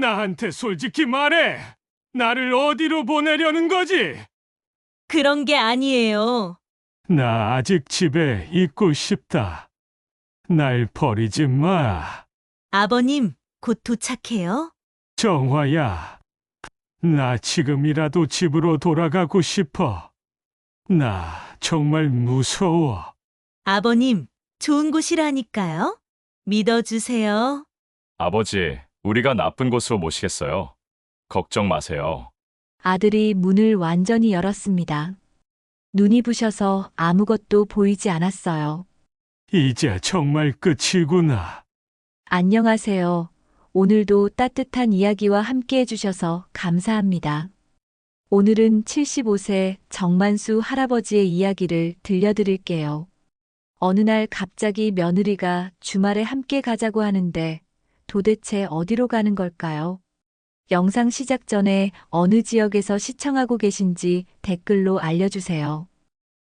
나한테 솔직히 말해. 나를 어디로 보내려는 거지? 그런 게 아니에요. 나 아직 집에 있고 싶다. 날 버리지 마. 아버님, 곧 도착해요. 정화야, 나 지금이라도 집으로 돌아가고 싶어. 나 정말 무서워. 아버님, 좋은 곳이라니까요. 믿어주세요. 아버지, 우리가 나쁜 곳으로 모시겠어요. 걱정 마세요. 아들이 문을 완전히 열었습니다. 눈이 부셔서 아무것도 보이지 않았어요. 이제 정말 끝이구나. 안녕하세요. 오늘도 따뜻한 이야기와 함께 해주셔서 감사합니다. 오늘은 75세 정만수 할아버지의 이야기를 들려드릴게요. 어느 날 갑자기 며느리가 주말에 함께 가자고 하는데 도대체 어디로 가는 걸까요? 영상 시작 전에 어느 지역에서 시청하고 계신지 댓글로 알려주세요.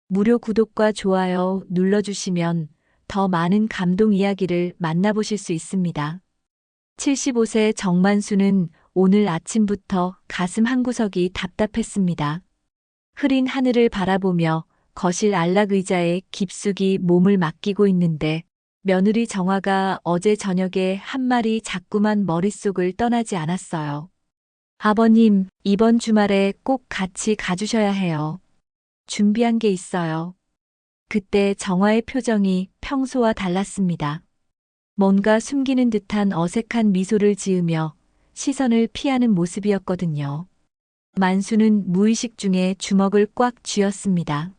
무료 구독과 좋아요 눌러주시면 더 많은 감동 이야기를 만나보실 수 있습니다. 75세 정만수는 오늘 아침부터 가슴 한구석이 답답했습니다. 흐린 하늘을 바라보며 거실 안락의자에 깊숙이 몸을 맡기고 있는데 며느리 정화가 어제 저녁에 한 말이 자꾸만 머릿속을 떠나지 않았어요. 아버님, 이번 주말에 꼭 같이 가주셔야 해요. 준비한 게 있어요. 그때 정화의 표정이 평소와 달랐습니다. 뭔가 숨기는 듯한 어색한 미소를 지으며 시선을 피하는 모습이었거든요. 만수는 무의식 중에 주먹을 꽉 쥐었습니다.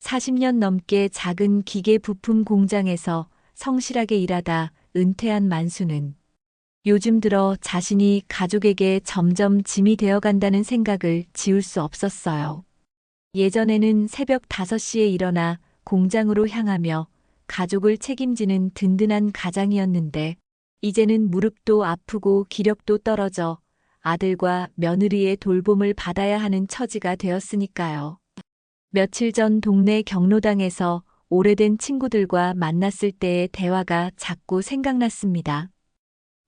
40년 넘게 작은 기계 부품 공장에서 성실하게 일하다 은퇴한 만수는 요즘 들어 자신이 가족에게 점점 짐이 되어간다는 생각을 지울 수 없었어요. 예전에는 새벽 5시에 일어나 공장으로 향하며 가족을 책임지는 든든한 가장이었는데 이제는 무릎도 아프고 기력도 떨어져 아들과 며느리의 돌봄을 받아야 하는 처지가 되었으니까요. 며칠 전 동네 경로당에서 오래된 친구들과 만났을 때의 대화가 자꾸 생각났습니다.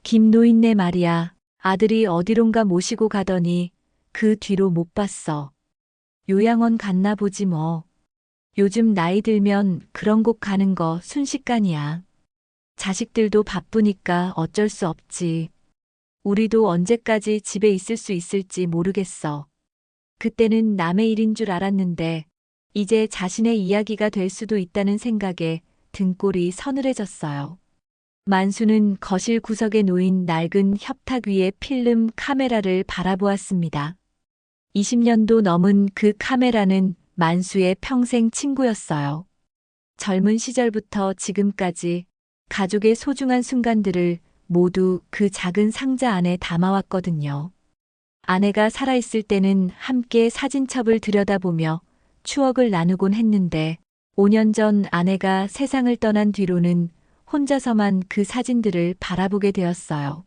김노인네 말이야. 아들이 어디론가 모시고 가더니 그 뒤로 못 봤어. 요양원 갔나 보지 뭐. 요즘 나이 들면 그런 곳 가는 거 순식간이야. 자식들도 바쁘니까 어쩔 수 없지. 우리도 언제까지 집에 있을 수 있을지 모르겠어. 그때는 남의 일인 줄 알았는데 이제 자신의 이야기가 될 수도 있다는 생각에 등골이 서늘해졌어요. 만수는 거실 구석에 놓인 낡은 협탁 위에 필름 카메라를 바라보았습니다. 20년도 넘은 그 카메라는 만수의 평생 친구였어요. 젊은 시절부터 지금까지 가족의 소중한 순간들을 모두 그 작은 상자 안에 담아왔거든요. 아내가 살아있을 때는 함께 사진첩을 들여다보며 추억을 나누곤 했는데 5년 전 아내가 세상을 떠난 뒤로는 혼자서만 그 사진들을 바라보게 되었어요.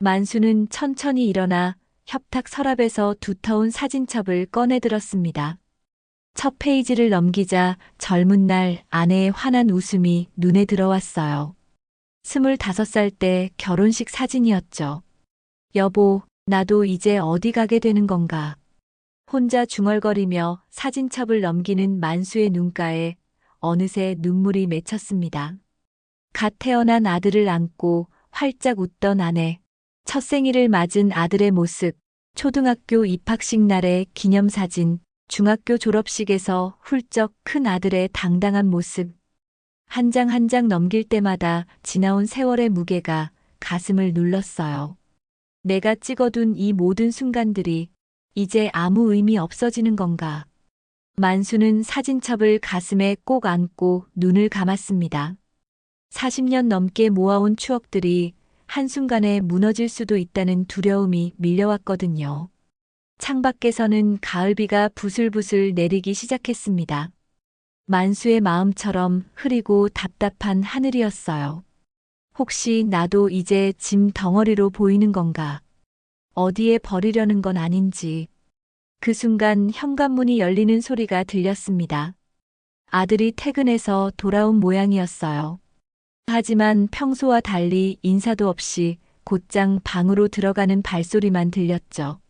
만수는 천천히 일어나 협탁 서랍에서 두터운 사진첩을 꺼내들었습니다. 첫 페이지를 넘기자 젊은 날 아내의 환한 웃음이 눈에 들어왔어요. 25살 때 결혼식 사진이었죠. 여보, 나도 이제 어디 가게 되는 건가? 혼자 중얼거리며 사진첩을 넘기는 만수의 눈가에 어느새 눈물이 맺혔습니다. 갓 태어난 아들을 안고 활짝 웃던 아내, 첫 생일을 맞은 아들의 모습, 초등학교 입학식 날의 기념사진, 중학교 졸업식에서 훌쩍 큰 아들의 당당한 모습. 한 장 한 장 넘길 때마다 지나온 세월의 무게가 가슴을 눌렀어요. 내가 찍어둔 이 모든 순간들이 이제 아무 의미 없어지는 건가? 만수는 사진첩을 가슴에 꼭 안고 눈을 감았습니다. 40년 넘게 모아온 추억들이 한순간에 무너질 수도 있다는 두려움이 밀려왔거든요. 창밖에서는 가을비가 부슬부슬 내리기 시작했습니다. 만수의 마음처럼 흐리고 답답한 하늘이었어요. 혹시 나도 이제 짐 덩어리로 보이는 건가? 어디에 버리려는 건 아닌지. 그 순간 현관문이 열리는 소리가 들렸습니다. 아들이 퇴근해서 돌아온 모양이었어요. 하지만 평소와 달리 인사도 없이 곧장 방으로 들어가는 발소리만 들렸죠.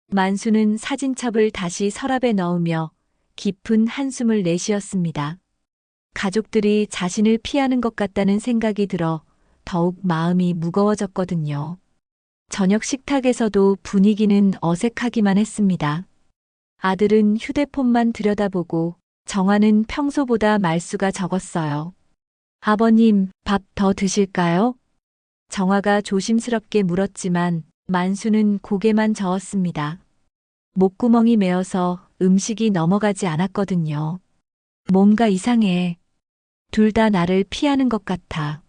만수는 사진첩을 다시 서랍에 넣으며 깊은 한숨을 내쉬었습니다. 가족들이 자신을 피하는 것 같다는 생각이 들어 더욱 마음이 무거워졌거든요. 저녁 식탁에서도 분위기는 어색하기만 했습니다. 아들은 휴대폰만 들여다보고 정화는 평소보다 말수가 적었어요. 아버님, 밥 더 드실까요? 정화가 조심스럽게 물었지만 만수는 고개만 저었습니다. 목구멍이 메어서 음식이 넘어가지 않았거든요. 뭔가 이상해. 둘 다 나를 피하는 것 같아.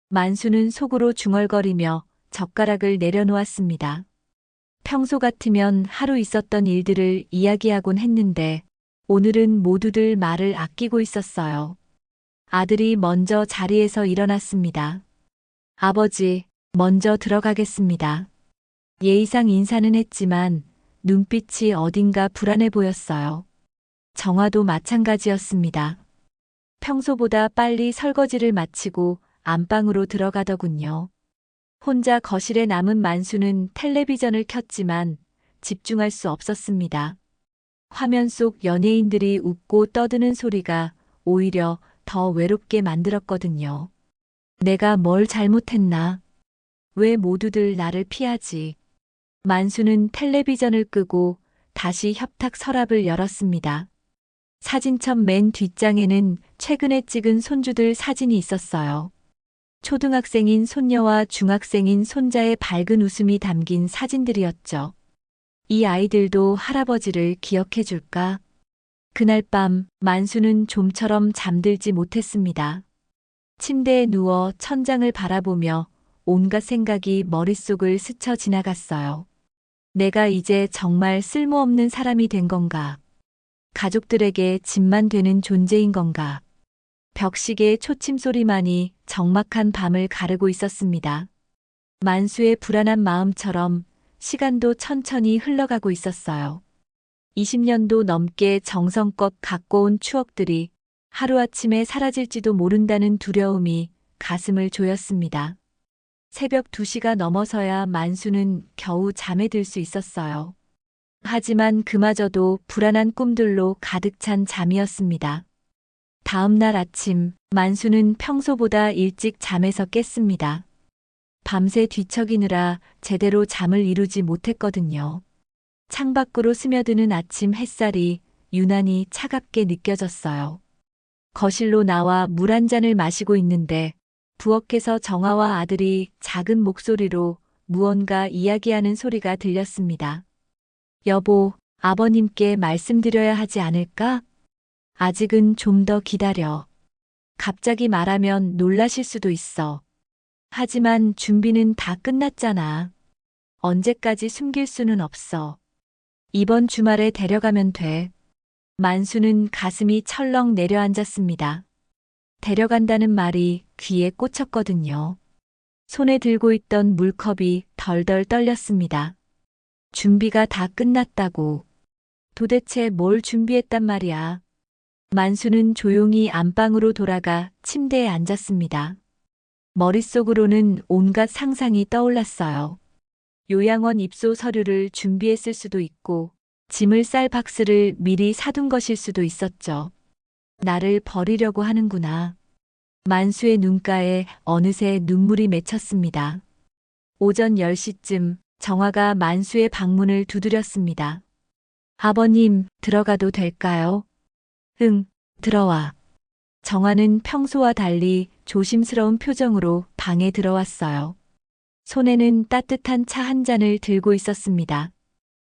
만수는 속으로 중얼거리며 젓가락을 내려놓았습니다. 평소 같으면 하루 있었던 일들을 이야기하곤 했는데 오늘은 모두들 말을 아끼고 있었어요. 아들이 먼저 자리에서 일어났습니다. 아버지, 먼저 들어가겠습니다. 예의상 인사는 했지만 눈빛이 어딘가 불안해 보였어요. 정화도 마찬가지였습니다. 평소보다 빨리 설거지를 마치고 안방으로 들어가더군요. 혼자 거실에 남은 만수는 텔레비전을 켰지만 집중할 수 없었습니다. 화면 속 연예인들이 웃고 떠드는 소리가 오히려 더 외롭게 만들었거든요. 내가 뭘 잘못했나? 왜 모두들 나를 피하지? 만수는 텔레비전을 끄고 다시 협탁 서랍을 열었습니다. 사진첩 맨 뒷장에는 최근에 찍은 손주들 사진이 있었어요. 초등학생인 손녀와 중학생인 손자의 밝은 웃음이 담긴 사진들이었죠. 이 아이들도 할아버지를 기억해 줄까? 그날 밤 만수는 좀처럼 잠들지 못했습니다. 침대에 누워 천장을 바라보며 온갖 생각이 머릿속을 스쳐 지나갔어요. 내가 이제 정말 쓸모없는 사람이 된 건가? 가족들에게 짐만 되는 존재인 건가? 벽시계의 초침 소리만이 적막한 밤을 가르고 있었습니다. 만수의 불안한 마음처럼 시간도 천천히 흘러가고 있었어요. 20년도 넘게 정성껏 갖고 온 추억들이 하루아침에 사라질지도 모른다는 두려움이 가슴을 조였습니다. 새벽 2시가 넘어서야 만수는 겨우 잠에 들 수 있었어요. 하지만 그마저도 불안한 꿈들로 가득 찬 잠이었습니다. 다음 날 아침, 만수는 평소보다 일찍 잠에서 깼습니다. 밤새 뒤척이느라 제대로 잠을 이루지 못했거든요. 창밖으로 스며드는 아침 햇살이 유난히 차갑게 느껴졌어요. 거실로 나와 물 한 잔을 마시고 있는데 부엌에서 정화와 아들이 작은 목소리로 무언가 이야기하는 소리가 들렸습니다. 여보, 아버님께 말씀드려야 하지 않을까? 아직은 좀 더 기다려. 갑자기 말하면 놀라실 수도 있어. 하지만 준비는 다 끝났잖아. 언제까지 숨길 수는 없어. 이번 주말에 데려가면 돼. 만수는 가슴이 철렁 내려앉았습니다. 데려간다는 말이 귀에 꽂혔거든요. 손에 들고 있던 물컵이 덜덜 떨렸습니다. 준비가 다 끝났다고. 도대체 뭘 준비했단 말이야. 만수는 조용히 안방으로 돌아가 침대에 앉았습니다. 머릿속으로는 온갖 상상이 떠올랐어요. 요양원 입소 서류를 준비했을 수도 있고, 짐을 쌀 박스를 미리 사둔 것일 수도 있었죠. 나를 버리려고 하는구나. 만수의 눈가에 어느새 눈물이 맺혔습니다. 오전 10시쯤 정화가 만수의 방문을 두드렸습니다. 아버님, 들어가도 될까요? 응, 들어와. 정화는 평소와 달리 조심스러운 표정으로 방에 들어왔어요. 손에는 따뜻한 차 한 잔을 들고 있었습니다.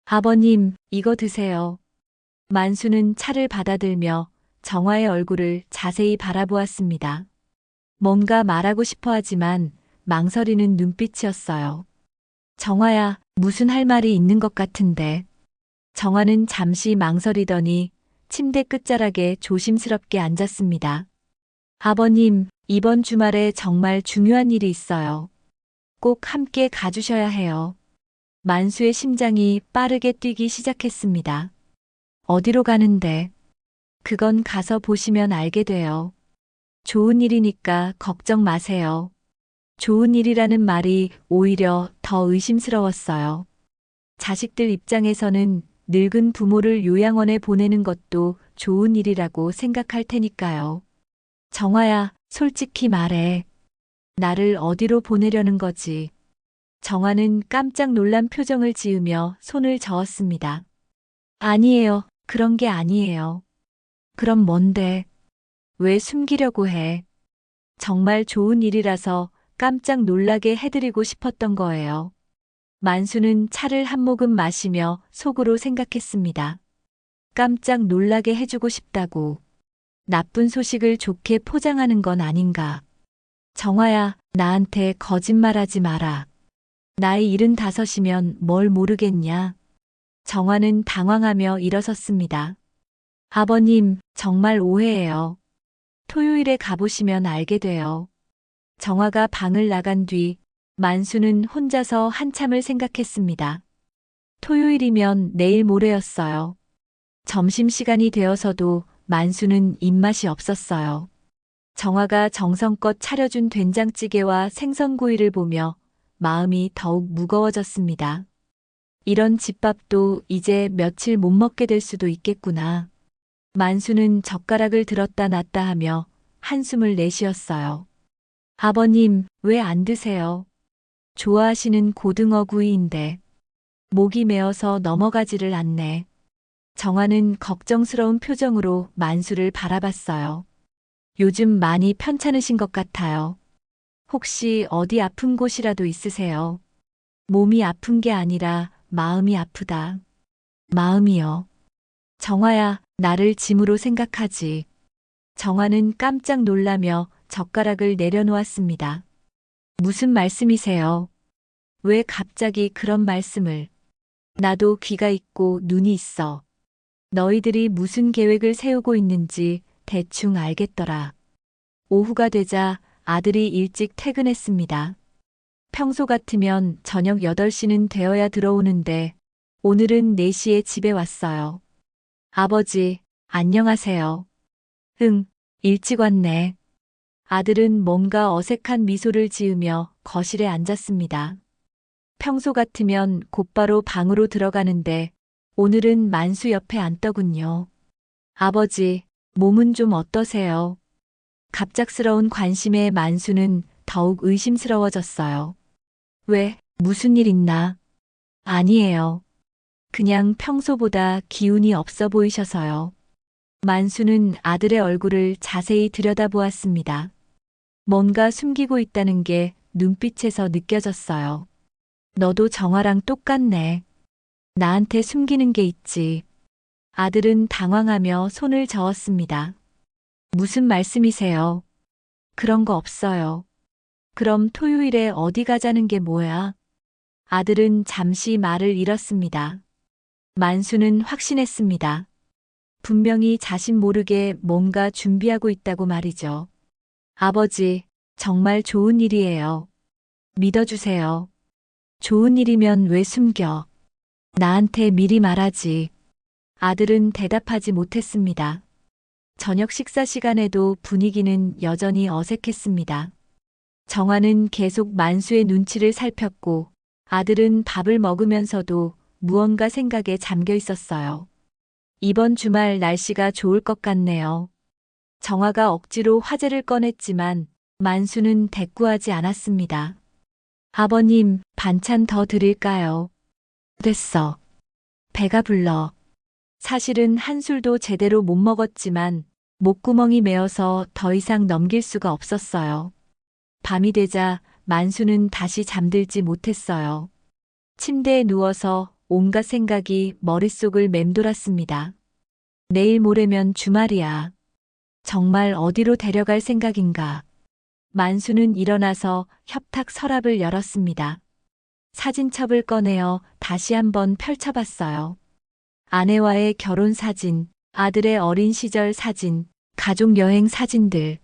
아버님, 이거 드세요. 만수는 차를 받아들며 정화의 얼굴을 자세히 바라보았습니다. 뭔가 말하고 싶어 하지만 망설이는 눈빛이었어요. 정화야, 무슨 할 말이 있는 것 같은데. 정화는 잠시 망설이더니 침대 끝자락에 조심스럽게 앉았습니다. 아버님, 이번 주말에 정말 중요한 일이 있어요. 꼭 함께 가주셔야 해요. 만수의 심장이 빠르게 뛰기 시작했습니다. 어디로 가는데? 그건 가서 보시면 알게 돼요. 좋은 일이니까 걱정 마세요. 좋은 일이라는 말이 오히려 더 의심스러웠어요. 자식들 입장에서는 늙은 부모를 요양원에 보내는 것도 좋은 일이라고 생각할 테니까요. 정화야, 솔직히 말해. 나를 어디로 보내려는 거지? 정화는 깜짝 놀란 표정을 지으며 손을 저었습니다. 아니에요. 그런 게 아니에요. 그럼 뭔데? 왜 숨기려고 해? 정말 좋은 일이라서 깜짝 놀라게 해드리고 싶었던 거예요. 만수는 차를 한 모금 마시며 속으로 생각했습니다. 깜짝 놀라게 해주고 싶다고. 나쁜 소식을 좋게 포장하는 건 아닌가. 정화야, 나한테 거짓말하지 마라. 나이 75이면 뭘 모르겠냐. 정화는 당황하며 일어섰습니다. 아버님, 정말 오해예요. 토요일에 가보시면 알게 돼요. 정화가 방을 나간 뒤 만수는 혼자서 한참을 생각했습니다. 토요일이면 내일 모레였어요. 점심시간이 되어서도 만수는 입맛이 없었어요. 정화가 정성껏 차려준 된장찌개와 생선구이를 보며 마음이 더욱 무거워졌습니다. 이런 집밥도 이제 며칠 못 먹게 될 수도 있겠구나. 만수는 젓가락을 들었다 놨다 하며 한숨을 내쉬었어요. 아버님, 왜 안 드세요? 좋아하시는 고등어 구이인데. 목이 메어서 넘어가지를 않네. 정화는 걱정스러운 표정으로 만수를 바라봤어요. 요즘 많이 편찮으신 것 같아요. 혹시 어디 아픈 곳이라도 있으세요? 몸이 아픈 게 아니라 마음이 아프다. 마음이요. 정화야, 나를 짐으로 생각하지. 정화는 깜짝 놀라며 젓가락을 내려놓았습니다. 무슨 말씀이세요? 왜 갑자기 그런 말씀을? 나도 귀가 있고 눈이 있어. 너희들이 무슨 계획을 세우고 있는지 대충 알겠더라. 오후가 되자 아들이 일찍 퇴근했습니다. 평소 같으면 저녁 8시는 되어야 들어오는데 오늘은 4시에 집에 왔어요. 아버지, 안녕하세요. 응, 일찍 왔네. 아들은 뭔가 어색한 미소를 지으며 거실에 앉았습니다. 평소 같으면 곧바로 방으로 들어가는데 오늘은 만수 옆에 앉더군요. 아버지, 몸은 좀 어떠세요? 갑작스러운 관심에 만수는 더욱 의심스러워졌어요. 왜, 무슨 일 있나? 아니에요. 그냥 평소보다 기운이 없어 보이셔서요. 만수는 아들의 얼굴을 자세히 들여다보았습니다. 뭔가 숨기고 있다는 게 눈빛에서 느껴졌어요. 너도 정화랑 똑같네. 나한테 숨기는 게 있지. 아들은 당황하며 손을 저었습니다. 무슨 말씀이세요? 그런 거 없어요. 그럼 토요일에 어디 가자는 게 뭐야? 아들은 잠시 말을 잃었습니다. 만수는 확신했습니다. 분명히 자신 모르게 뭔가 준비하고 있다고 말이죠. 아버지, 정말 좋은 일이에요. 믿어주세요. 좋은 일이면 왜 숨겨? 나한테 미리 말하지. 아들은 대답하지 못했습니다. 저녁 식사 시간에도 분위기는 여전히 어색했습니다. 정화는 계속 만수의 눈치를 살폈고 아들은 밥을 먹으면서도 무언가 생각에 잠겨 있었어요. 이번 주말 날씨가 좋을 것 같네요. 정화가 억지로 화제를 꺼냈지만 만수는 대꾸하지 않았습니다. 아버님, 반찬 더 드릴까요? 됐어. 배가 불러. 사실은 한술도 제대로 못 먹었지만 목구멍이 메어서 더 이상 넘길 수가 없었어요. 밤이 되자 만수는 다시 잠들지 못했어요. 침대에 누워서 온갖 생각이 머릿속을 맴돌았습니다. 내일 모레면 주말이야. 정말 어디로 데려갈 생각인가? 만수는 일어나서 협탁 서랍을 열었습니다. 사진첩을 꺼내어 다시 한번 펼쳐봤어요. 아내와의 결혼 사진, 아들의 어린 시절 사진, 가족 여행 사진들.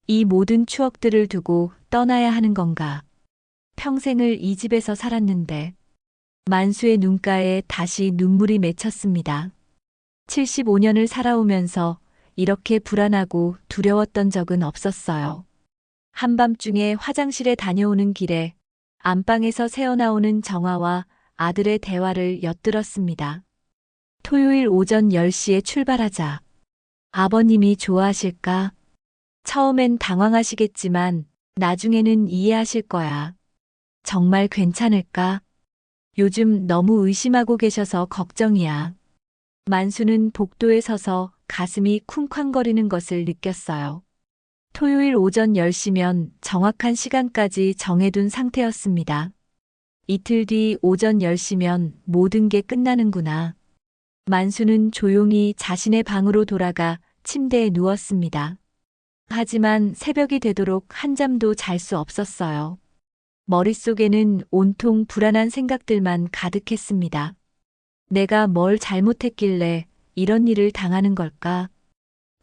이 모든 추억들을 두고 떠나야 하는 건가? 평생을 이 집에서 살았는데. 만수의 눈가에 다시 눈물이 맺혔습니다. 75년을 살아오면서 이렇게 불안하고 두려웠던 적은 없었어요. 한밤중에 화장실에 다녀오는 길에 안방에서 새어나오는 정화와 아들의 대화를 엿들었습니다. 토요일 오전 10시에 출발하자. 아버님이 좋아하실까? 처음엔 당황하시겠지만 나중에는 이해하실 거야. 정말 괜찮을까? 요즘 너무 의심하고 계셔서 걱정이야. 만수는 복도에 서서 가슴이 쿵쾅거리는 것을 느꼈어요. 토요일 오전 10시면 정확한 시간까지 정해둔 상태였습니다. 이틀 뒤 오전 10시면 모든 게 끝나는구나. 만수는 조용히 자신의 방으로 돌아가 침대에 누웠습니다. 하지만 새벽이 되도록 한잠도 잘 수 없었어요. 머릿속에는 온통 불안한 생각들만 가득했습니다. 내가 뭘 잘못했길래 이런 일을 당하는 걸까?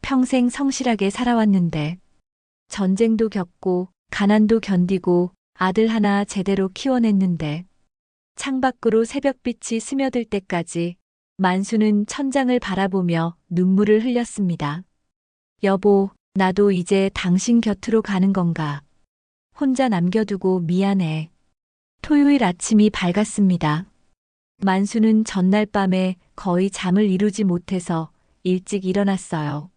평생 성실하게 살아왔는데, 전쟁도 겪고, 가난도 견디고, 아들 하나 제대로 키워냈는데, 창밖으로 새벽빛이 스며들 때까지 만수는 천장을 바라보며 눈물을 흘렸습니다. 여보, 나도 이제 당신 곁으로 가는 건가? 혼자 남겨두고 미안해. 토요일 아침이 밝았습니다. 만수는 전날 밤에 거의 잠을 이루지 못해서 일찍 일어났어요.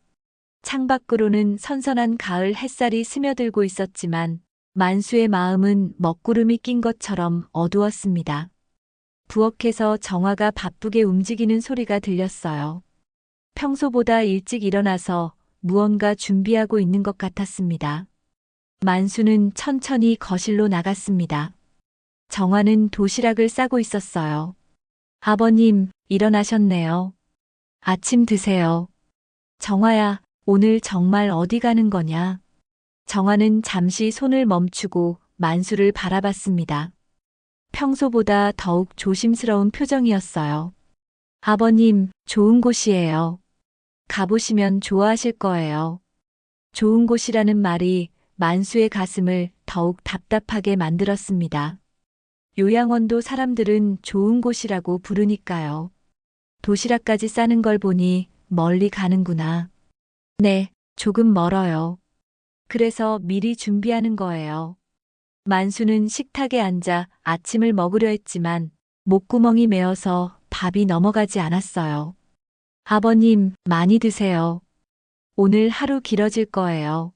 창밖으로는 선선한 가을 햇살이 스며들고 있었지만 만수의 마음은 먹구름이 낀 것처럼 어두웠습니다. 부엌에서 정화가 바쁘게 움직이는 소리가 들렸어요. 평소보다 일찍 일어나서 무언가 준비하고 있는 것 같았습니다. 만수는 천천히 거실로 나갔습니다. 정화는 도시락을 싸고 있었어요. 아버님, 일어나셨네요. 아침 드세요. 정화야, 오늘 정말 어디 가는 거냐? 정화는 잠시 손을 멈추고 만수를 바라봤습니다. 평소보다 더욱 조심스러운 표정이었어요. 아버님, 좋은 곳이에요. 가보시면 좋아하실 거예요. 좋은 곳이라는 말이 만수의 가슴을 더욱 답답하게 만들었습니다. 요양원도 사람들은 좋은 곳이라고 부르니까요. 도시락까지 싸는 걸 보니 멀리 가는구나. 네, 조금 멀어요. 그래서 미리 준비하는 거예요. 만수는 식탁에 앉아 아침을 먹으려 했지만 목구멍이 메어서 밥이 넘어가지 않았어요. 아버님, 많이 드세요. 오늘 하루 길어질 거예요.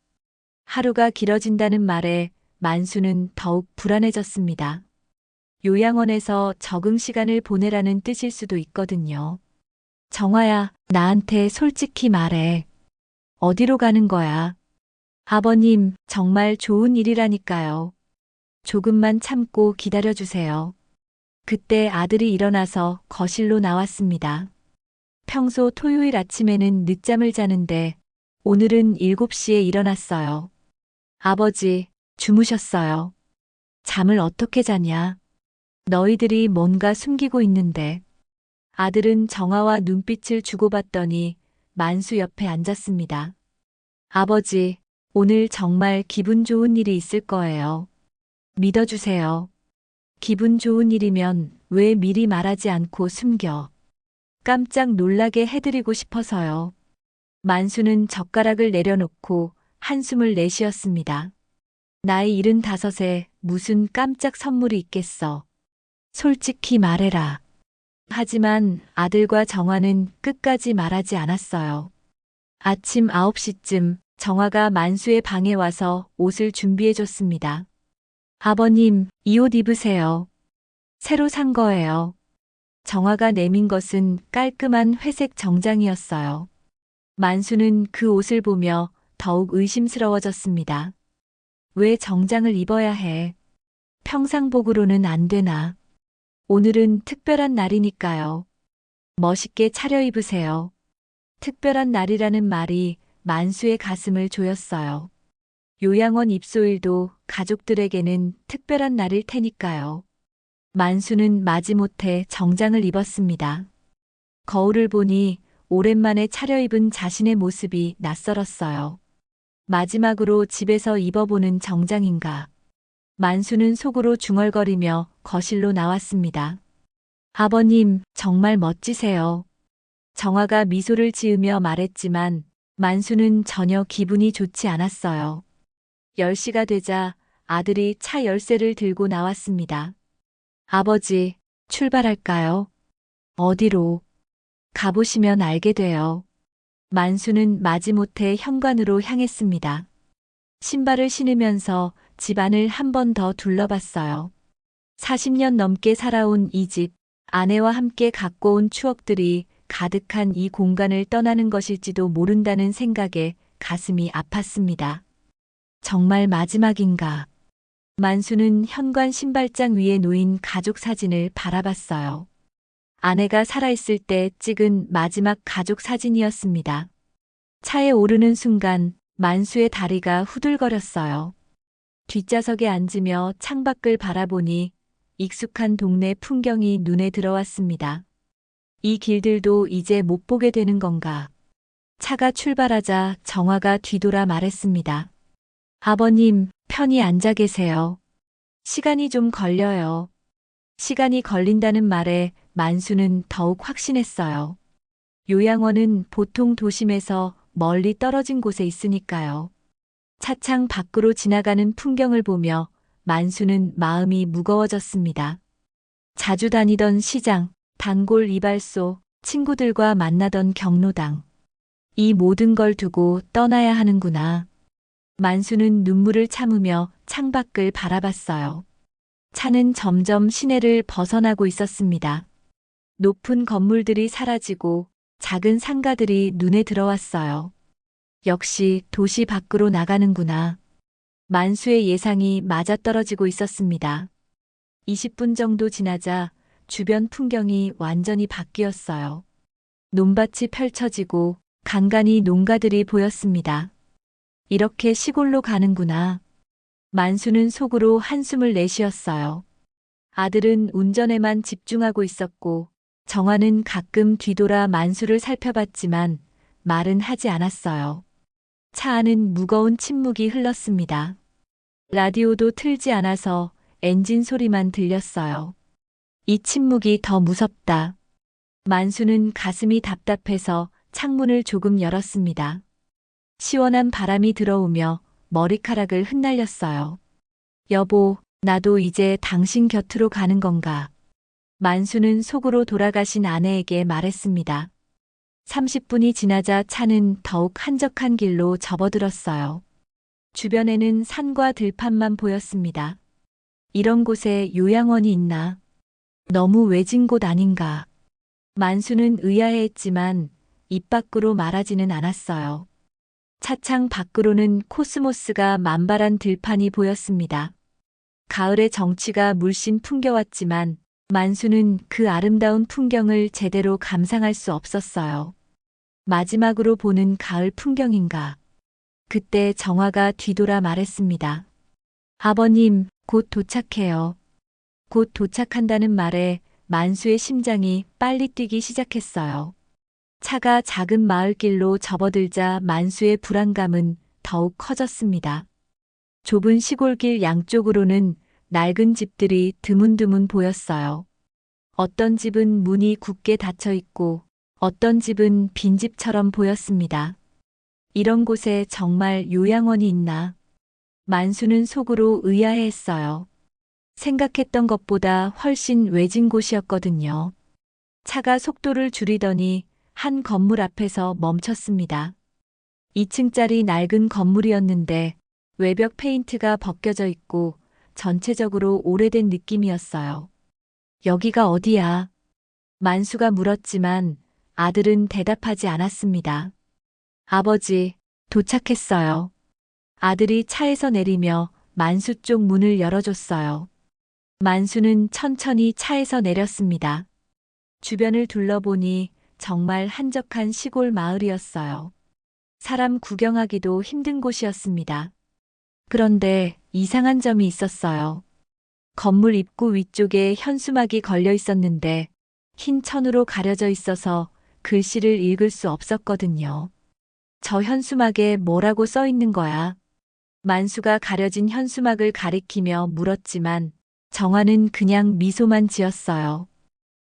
하루가 길어진다는 말에 만수는 더욱 불안해졌습니다. 요양원에서 적응 시간을 보내라는 뜻일 수도 있거든요. 정화야, 나한테 솔직히 말해. 어디로 가는 거야? 아버님, 정말 좋은 일이라니까요. 조금만 참고 기다려주세요. 그때 아들이 일어나서 거실로 나왔습니다. 평소 토요일 아침에는 늦잠을 자는데 오늘은 7시에 일어났어요. 아버지, 주무셨어요. 잠을 어떻게 자냐? 너희들이 뭔가 숨기고 있는데. 아들은 정화와 눈빛을 주고받더니 만수 옆에 앉았습니다. 아버지, 오늘 정말 기분 좋은 일이 있을 거예요. 믿어주세요. 기분 좋은 일이면 왜 미리 말하지 않고 숨겨? 깜짝 놀라게 해드리고 싶어서요. 만수는 젓가락을 내려놓고 한숨을 내쉬었습니다. 나이 75에 무슨 깜짝 선물이 있겠어. 솔직히 말해라. 하지만 아들과 정화는 끝까지 말하지 않았어요. 아침 9시쯤 정화가 만수의 방에 와서 옷을 준비해줬습니다. 아버님, 이 옷 입으세요. 새로 산 거예요. 정화가 내민 것은 깔끔한 회색 정장이었어요. 만수는 그 옷을 보며 더욱 의심스러워졌습니다. 왜 정장을 입어야 해? 평상복으로는 안 되나? 오늘은 특별한 날이니까요. 멋있게 차려입으세요. 특별한 날이라는 말이 만수의 가슴을 조였어요. 요양원 입소일도 가족들에게는 특별한 날일 테니까요. 만수는 마지못해 정장을 입었습니다. 거울을 보니 오랜만에 차려입은 자신의 모습이 낯설었어요. 마지막으로 집에서 입어보는 정장인가. 만수는 속으로 중얼거리며 거실로 나왔습니다. 아버님, 정말 멋지세요. 정화가 미소를 지으며 말했지만 만수는 전혀 기분이 좋지 않았어요. 10시가 되자 아들이 차 열쇠를 들고 나왔습니다. 아버지, 출발할까요? 어디로? 가보시면 알게 돼요. 만수는 마지못해 현관으로 향했습니다. 신발을 신으면서 집안을 한 번 더 둘러봤어요. 40년 넘게 살아온 이 집, 아내와 함께 갖고 온 추억들이 가득한 이 공간을 떠나는 것일지도 모른다는 생각에 가슴이 아팠습니다. 정말 마지막인가? 만수는 현관 신발장 위에 놓인 가족 사진을 바라봤어요. 아내가 살아있을 때 찍은 마지막 가족 사진이었습니다. 차에 오르는 순간 만수의 다리가 후들거렸어요. 뒷좌석에 앉으며 창밖을 바라보니 익숙한 동네 풍경이 눈에 들어왔습니다. 이 길들도 이제 못 보게 되는 건가? 차가 출발하자 정화가 뒤돌아 말했습니다. 아버님, 편히 앉아 계세요. 시간이 좀 걸려요. 시간이 걸린다는 말에 만수는 더욱 확신했어요. 요양원은 보통 도심에서 멀리 떨어진 곳에 있으니까요. 차창 밖으로 지나가는 풍경을 보며 만수는 마음이 무거워졌습니다. 자주 다니던 시장, 단골 이발소, 친구들과 만나던 경로당. 이 모든 걸 두고 떠나야 하는구나. 만수는 눈물을 참으며 창밖을 바라봤어요. 차는 점점 시내를 벗어나고 있었습니다. 높은 건물들이 사라지고 작은 상가들이 눈에 들어왔어요. 역시 도시 밖으로 나가는구나. 만수의 예상이 맞아떨어지고 있었습니다. 20분 정도 지나자 주변 풍경이 완전히 바뀌었어요. 논밭이 펼쳐지고 간간히 농가들이 보였습니다. 이렇게 시골로 가는구나. 만수는 속으로 한숨을 내쉬었어요. 아들은 운전에만 집중하고 있었고 정화는 가끔 뒤돌아 만수를 살펴봤지만 말은 하지 않았어요. 차 안은 무거운 침묵이 흘렀습니다. 라디오도 틀지 않아서 엔진 소리만 들렸어요. 이 침묵이 더 무섭다. 만수는 가슴이 답답해서 창문을 조금 열었습니다. 시원한 바람이 들어오며 머리카락을 흩날렸어요. 여보, 나도 이제 당신 곁으로 가는 건가? 만수는 속으로 돌아가신 아내에게 말했습니다. 30분이 지나자 차는 더욱 한적한 길로 접어들었어요. 주변에는 산과 들판만 보였습니다. 이런 곳에 요양원이 있나? 너무 외진 곳 아닌가? 만수는 의아해했지만 입 밖으로 말하지는 않았어요. 차창 밖으로는 코스모스가 만발한 들판이 보였습니다. 가을의 정취가 물씬 풍겨왔지만 만수는 그 아름다운 풍경을 제대로 감상할 수 없었어요. 마지막으로 보는 가을 풍경인가? 그때 정화가 뒤돌아 말했습니다. 아버님, 곧 도착해요. 곧 도착한다는 말에 만수의 심장이 빨리 뛰기 시작했어요. 차가 작은 마을길로 접어들자 만수의 불안감은 더욱 커졌습니다. 좁은 시골길 양쪽으로는 낡은 집들이 드문드문 보였어요. 어떤 집은 문이 굳게 닫혀 있고 어떤 집은 빈집처럼 보였습니다. 이런 곳에 정말 요양원이 있나? 만수는 속으로 의아해했어요. 생각했던 것보다 훨씬 외진 곳이었거든요. 차가 속도를 줄이더니 한 건물 앞에서 멈췄습니다. 2층짜리 낡은 건물이었는데 외벽 페인트가 벗겨져 있고 전체적으로 오래된 느낌이었어요. 여기가 어디야? 만수가 물었지만 아들은 대답하지 않았습니다. 아버지, 도착했어요. 아들이 차에서 내리며 만수 쪽 문을 열어줬어요. 만수는 천천히 차에서 내렸습니다. 주변을 둘러보니 정말 한적한 시골 마을이었어요. 사람 구경하기도 힘든 곳이었습니다. 그런데 이상한 점이 있었어요. 건물 입구 위쪽에 현수막이 걸려 있었는데 흰 천으로 가려져 있어서 글씨를 읽을 수 없었거든요. 저 현수막에 뭐라고 써 있는 거야? 만수가 가려진 현수막을 가리키며 물었지만 정화는 그냥 미소만 지었어요.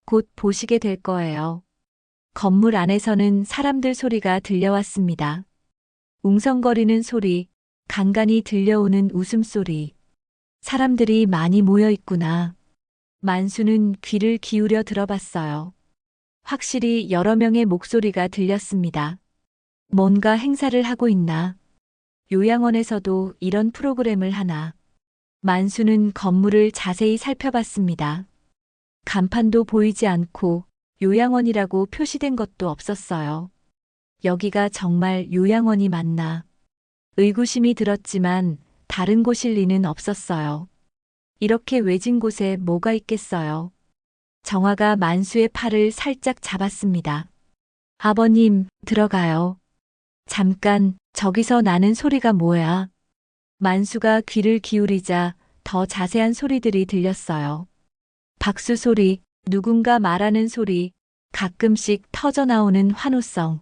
곧 보시게 될 거예요. 건물 안에서는 사람들 소리가 들려왔습니다. 웅성거리는 소리, 간간이 들려오는 웃음소리. 사람들이 많이 모여 있구나. 만수는 귀를 기울여 들어봤어요. 확실히 여러 명의 목소리가 들렸습니다. 뭔가 행사를 하고 있나? 요양원에서도 이런 프로그램을 하나? 만수는 건물을 자세히 살펴봤습니다. 간판도 보이지 않고 요양원이라고 표시된 것도 없었어요. 여기가 정말 요양원이 맞나? 의구심이 들었지만 다른 곳일 리는 없었어요. 이렇게 외진 곳에 뭐가 있겠어요? 정화가 만수의 팔을 살짝 잡았습니다. 아버님, 들어가요. 잠깐, 저기서 나는 소리가 뭐야? 만수가 귀를 기울이자 더 자세한 소리들이 들렸어요. 박수 소리, 누군가 말하는 소리, 가끔씩 터져나오는 환호성.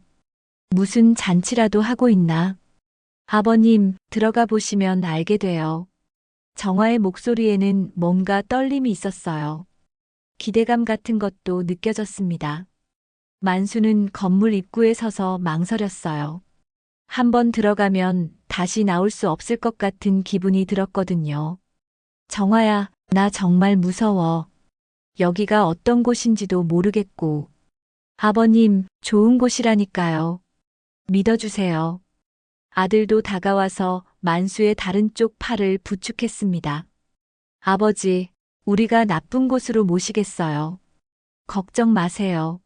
무슨 잔치라도 하고 있나? 아버님, 들어가 보시면 알게 돼요. 정화의 목소리에는 뭔가 떨림이 있었어요. 기대감 같은 것도 느껴졌습니다. 만수는 건물 입구에 서서 망설였어요. 한번 들어가면 다시 나올 수 없을 것 같은 기분이 들었거든요. 정화야, 나 정말 무서워. 여기가 어떤 곳인지도 모르겠고. 아버님, 좋은 곳이라니까요. 믿어주세요. 아들도 다가와서 만수의 다른 쪽 팔을 부축했습니다. 아버지, 우리가 나쁜 곳으로 모시겠어요. 걱정 마세요.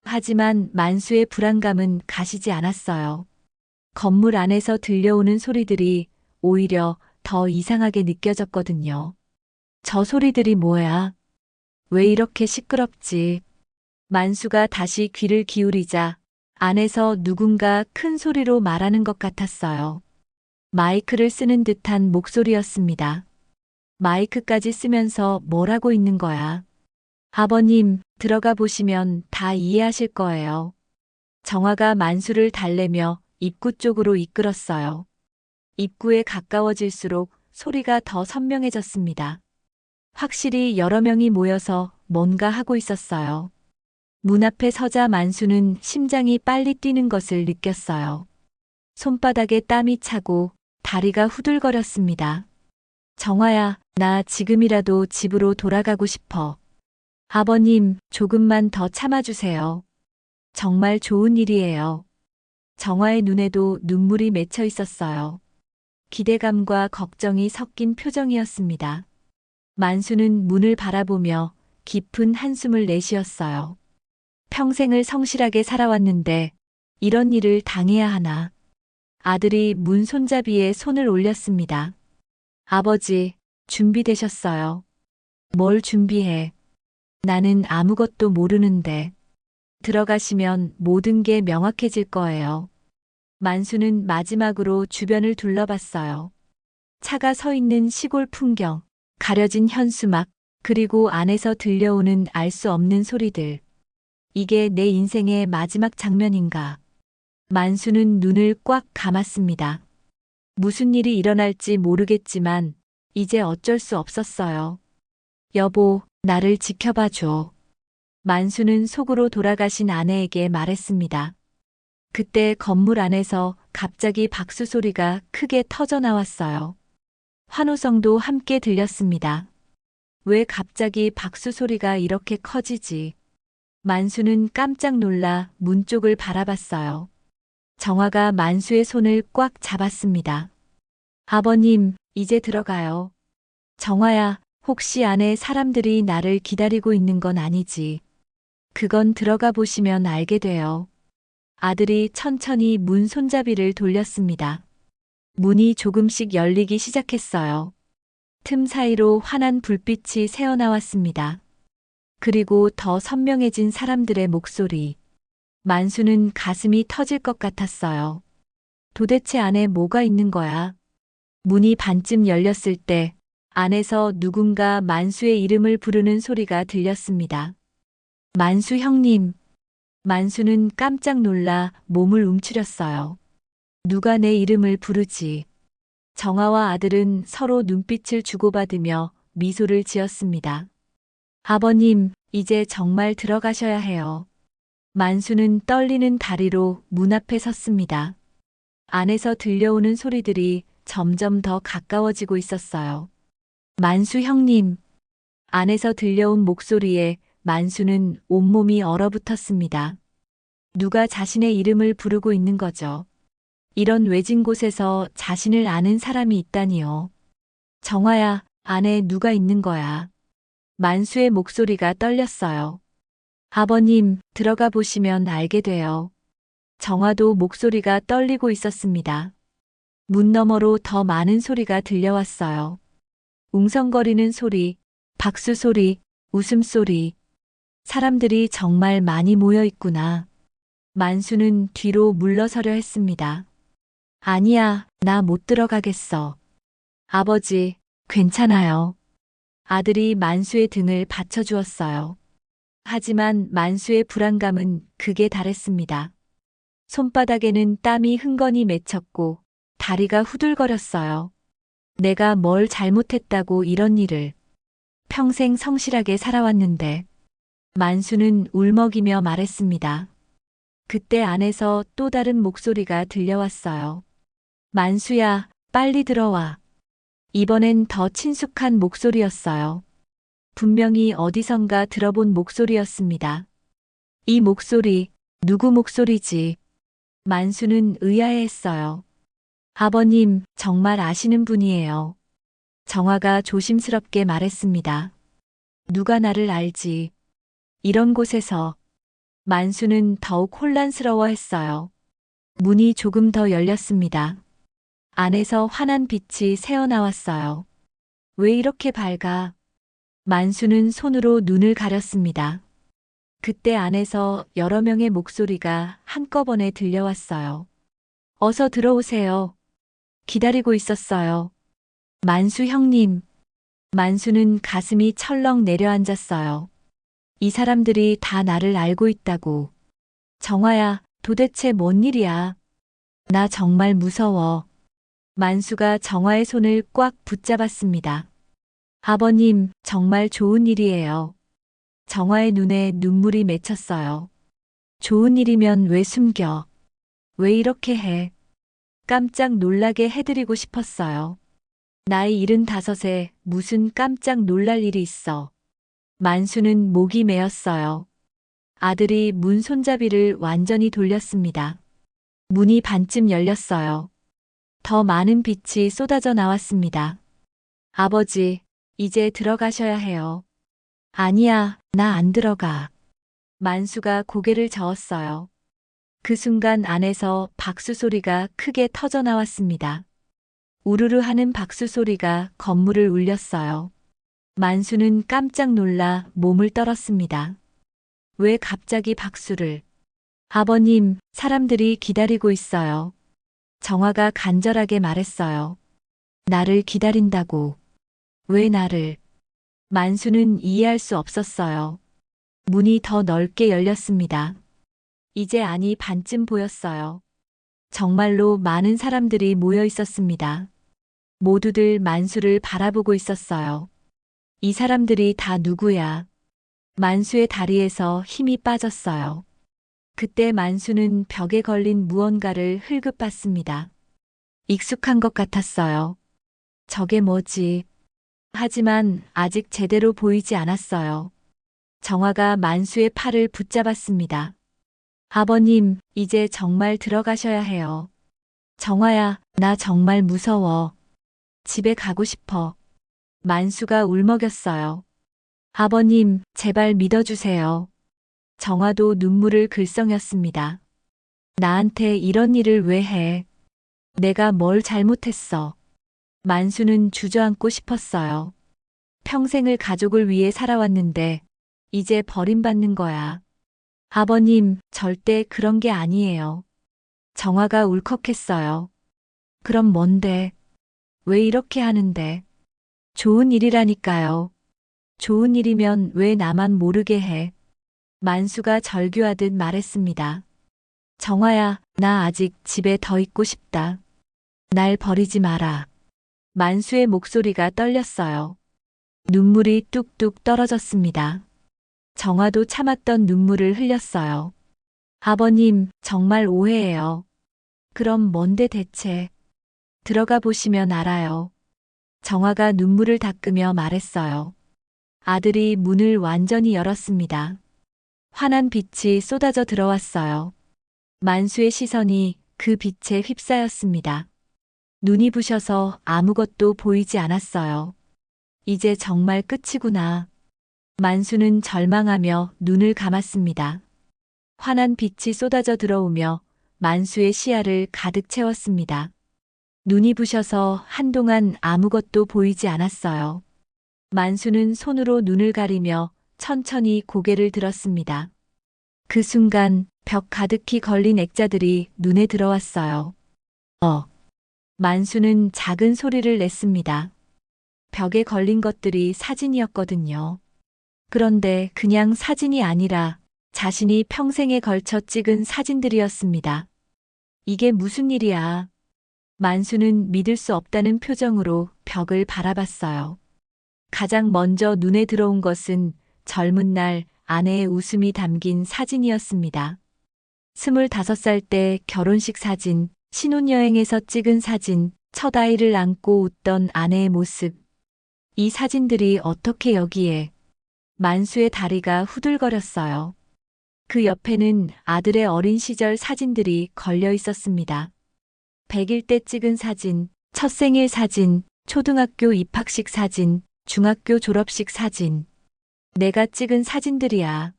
하지만 만수의 불안감은 가시지 않았어요. 건물 안에서 들려오는 소리들이 오히려 더 이상하게 느껴졌거든요. 저 소리들이 뭐야? 왜 이렇게 시끄럽지? 만수가 다시 귀를 기울이자 안에서 누군가 큰 소리로 말하는 것 같았어요. 마이크를 쓰는 듯한 목소리였습니다. 마이크까지 쓰면서 뭘 하고 있는 거야? 아버님, 들어가 보시면 다 이해하실 거예요. 정화가 만수를 달래며 입구 쪽으로 이끌었어요. 입구에 가까워질수록 소리가 더 선명해졌습니다. 확실히 여러 명이 모여서 뭔가 하고 있었어요. 문 앞에 서자 만수는 심장이 빨리 뛰는 것을 느꼈어요. 손바닥에 땀이 차고 다리가 후들거렸습니다. 정화야, 나 지금이라도 집으로 돌아가고 싶어. 아버님, 조금만 더 참아주세요. 정말 좋은 일이에요. 정화의 눈에도 눈물이 맺혀 있었어요. 기대감과 걱정이 섞인 표정이었습니다. 만수는 문을 바라보며 깊은 한숨을 내쉬었어요. 평생을 성실하게 살아왔는데 이런 일을 당해야 하나. 아들이 문 손잡이에 손을 올렸습니다. 아버지, 준비되셨어요. 뭘 준비해? 나는 아무것도 모르는데. 들어가시면 모든 게 명확해질 거예요. 만수는 마지막으로 주변을 둘러봤어요. 차가 서 있는 시골 풍경, 가려진 현수막, 그리고 안에서 들려오는 알 수 없는 소리들. 이게 내 인생의 마지막 장면인가? 만수는 눈을 꽉 감았습니다. 무슨 일이 일어날지 모르겠지만 이제 어쩔 수 없었어요. 여보, 나를 지켜봐 줘. 만수는 속으로 돌아가신 아내에게 말했습니다. 그때 건물 안에서 갑자기 박수 소리가 크게 터져 나왔어요. 환호성도 함께 들렸습니다. 왜 갑자기 박수 소리가 이렇게 커지지? 만수는 깜짝 놀라 문 쪽을 바라봤어요. 정화가 만수의 손을 꽉 잡았습니다. 아버님, 이제 들어가요. 정화야, 혹시 안에 사람들이 나를 기다리고 있는 건 아니지? 그건 들어가 보시면 알게 돼요. 아들이 천천히 문 손잡이를 돌렸습니다. 문이 조금씩 열리기 시작했어요. 틈 사이로 환한 불빛이 새어나왔습니다. 그리고 더 선명해진 사람들의 목소리. 만수는 가슴이 터질 것 같았어요. 도대체 안에 뭐가 있는 거야? 문이 반쯤 열렸을 때 안에서 누군가 만수의 이름을 부르는 소리가 들렸습니다. 만수 형님. 만수는 깜짝 놀라 몸을 움츠렸어요. 누가 내 이름을 부르지? 정화와 아들은 서로 눈빛을 주고받으며 미소를 지었습니다. 아버님, 이제 정말 들어가셔야 해요. 만수는 떨리는 다리로 문 앞에 섰습니다. 안에서 들려오는 소리들이 점점 더 가까워지고 있었어요. 만수 형님. 안에서 들려온 목소리에 만수는 온몸이 얼어붙었습니다. 누가 자신의 이름을 부르고 있는 거죠. 이런 외진 곳에서 자신을 아는 사람이 있다니요. 정화야, 안에 누가 있는 거야. 만수의 목소리가 떨렸어요. 아버님, 들어가 보시면 알게 돼요. 정화도 목소리가 떨리고 있었습니다. 문 너머로 더 많은 소리가 들려왔어요. 웅성거리는 소리, 박수 소리, 웃음소리. 사람들이 정말 많이 모여 있구나. 만수는 뒤로 물러서려 했습니다. 아니야, 나 못 들어가겠어. 아버지, 괜찮아요. 아들이 만수의 등을 받쳐주었어요. 하지만 만수의 불안감은 극에 달했습니다. 손바닥에는 땀이 흥건히 맺혔고 다리가 후들거렸어요. 내가 뭘 잘못했다고 이런 일을. 평생 성실하게 살아왔는데. 만수는 울먹이며 말했습니다. 그때 안에서 또 다른 목소리가 들려왔어요. 만수야, 빨리 들어와. 이번엔 더 친숙한 목소리였어요. 분명히 어디선가 들어본 목소리였습니다. 이 목소리, 누구 목소리지? 만수는 의아해했어요. 아버님, 정말 아시는 분이에요. 정화가 조심스럽게 말했습니다. 누가 나를 알지? 이런 곳에서. 만수는 더욱 혼란스러워했어요. 문이 조금 더 열렸습니다. 안에서 환한 빛이 새어나왔어요. 왜 이렇게 밝아? 만수는 손으로 눈을 가렸습니다. 그때 안에서 여러 명의 목소리가 한꺼번에 들려왔어요. 어서 들어오세요. 기다리고 있었어요. 만수 형님. 만수는 가슴이 철렁 내려앉았어요. 이 사람들이 다 나를 알고 있다고. 정화야, 도대체 뭔 일이야? 나 정말 무서워. 만수가 정화의 손을 꽉 붙잡았습니다. 아버님, 정말 좋은 일이에요. 정화의 눈에 눈물이 맺혔어요. 좋은 일이면 왜 숨겨? 왜 이렇게 해? 깜짝 놀라게 해드리고 싶었어요. 나이 75에 무슨 깜짝 놀랄 일이 있어. 만수는 목이 메었어요. 아들이 문 손잡이를 완전히 돌렸습니다. 문이 반쯤 열렸어요. 더 많은 빛이 쏟아져 나왔습니다. 아버지, 이제 들어가셔야 해요. 아니야, 나 안 들어가. 만수가 고개를 저었어요. 그 순간 안에서 박수 소리가 크게 터져 나왔습니다. 우르르 하는 박수 소리가 건물을 울렸어요. 만수는 깜짝 놀라 몸을 떨었습니다. 왜 갑자기 박수를? 아버님, 사람들이 기다리고 있어요. 정화가 간절하게 말했어요. 나를 기다린다고. 왜 나를? 만수는 이해할 수 없었어요. 문이 더 넓게 열렸습니다. 이제 안이 반쯤 보였어요. 정말로 많은 사람들이 모여 있었습니다. 모두들 만수를 바라보고 있었어요. 이 사람들이 다 누구야? 만수의 다리에서 힘이 빠졌어요. 그때 만수는 벽에 걸린 무언가를 흘급봤습니다. 익숙한 것 같았어요. 저게 뭐지? 하지만 아직 제대로 보이지 않았어요. 정화가 만수의 팔을 붙잡았습니다. 아버님, 이제 정말 들어가셔야 해요. 정화야, 나 정말 무서워. 집에 가고 싶어. 만수가 울먹였어요. 아버님, 제발 믿어주세요. 정화도 눈물을 글썽였습니다. 나한테 이런 일을 왜 해? 내가 뭘 잘못했어? 만수는 주저앉고 싶었어요. 평생을 가족을 위해 살아왔는데 이제 버림받는 거야. 아버님, 절대 그런 게 아니에요. 정화가 울컥했어요. 그럼 뭔데? 왜 이렇게 하는데? 좋은 일이라니까요. 좋은 일이면 왜 나만 모르게 해? 만수가 절규하듯 말했습니다. 정화야, 나 아직 집에 더 있고 싶다. 날 버리지 마라. 만수의 목소리가 떨렸어요. 눈물이 뚝뚝 떨어졌습니다. 정화도 참았던 눈물을 흘렸어요. 아버님, 정말 오해해요. 그럼 뭔데 대체? 들어가 보시면 알아요. 정화가 눈물을 닦으며 말했어요. 아들이 문을 완전히 열었습니다. 환한 빛이 쏟아져 들어왔어요. 만수의 시선이 그 빛에 휩싸였습니다. 눈이 부셔서 아무것도 보이지 않았어요. 이제 정말 끝이구나. 만수는 절망하며 눈을 감았습니다. 환한 빛이 쏟아져 들어오며 만수의 시야를 가득 채웠습니다. 눈이 부셔서 한동안 아무것도 보이지 않았어요. 만수는 손으로 눈을 가리며 천천히 고개를 들었습니다. 그 순간 벽 가득히 걸린 액자들이 눈에 들어왔어요. 만수는 작은 소리를 냈습니다. 벽에 걸린 것들이 사진이었거든요. 그런데 그냥 사진이 아니라 자신이 평생에 걸쳐 찍은 사진들이었습니다. 이게 무슨 일이야? 만수는 믿을 수 없다는 표정으로 벽을 바라봤어요. 가장 먼저 눈에 들어온 것은 젊은 날 아내의 웃음이 담긴 사진이었습니다. 25살 때 결혼식 사진, 신혼여행에서 찍은 사진, 첫 아이를 안고 웃던 아내의 모습. 이 사진들이 어떻게 여기에? 만수의 다리가 후들거렸어요. 그 옆에는 아들의 어린 시절 사진들이 걸려 있었습니다. 100일 때 찍은 사진, 첫 생일 사진, 초등학교 입학식 사진, 중학교 졸업식 사진. 내가 찍은 사진들이야.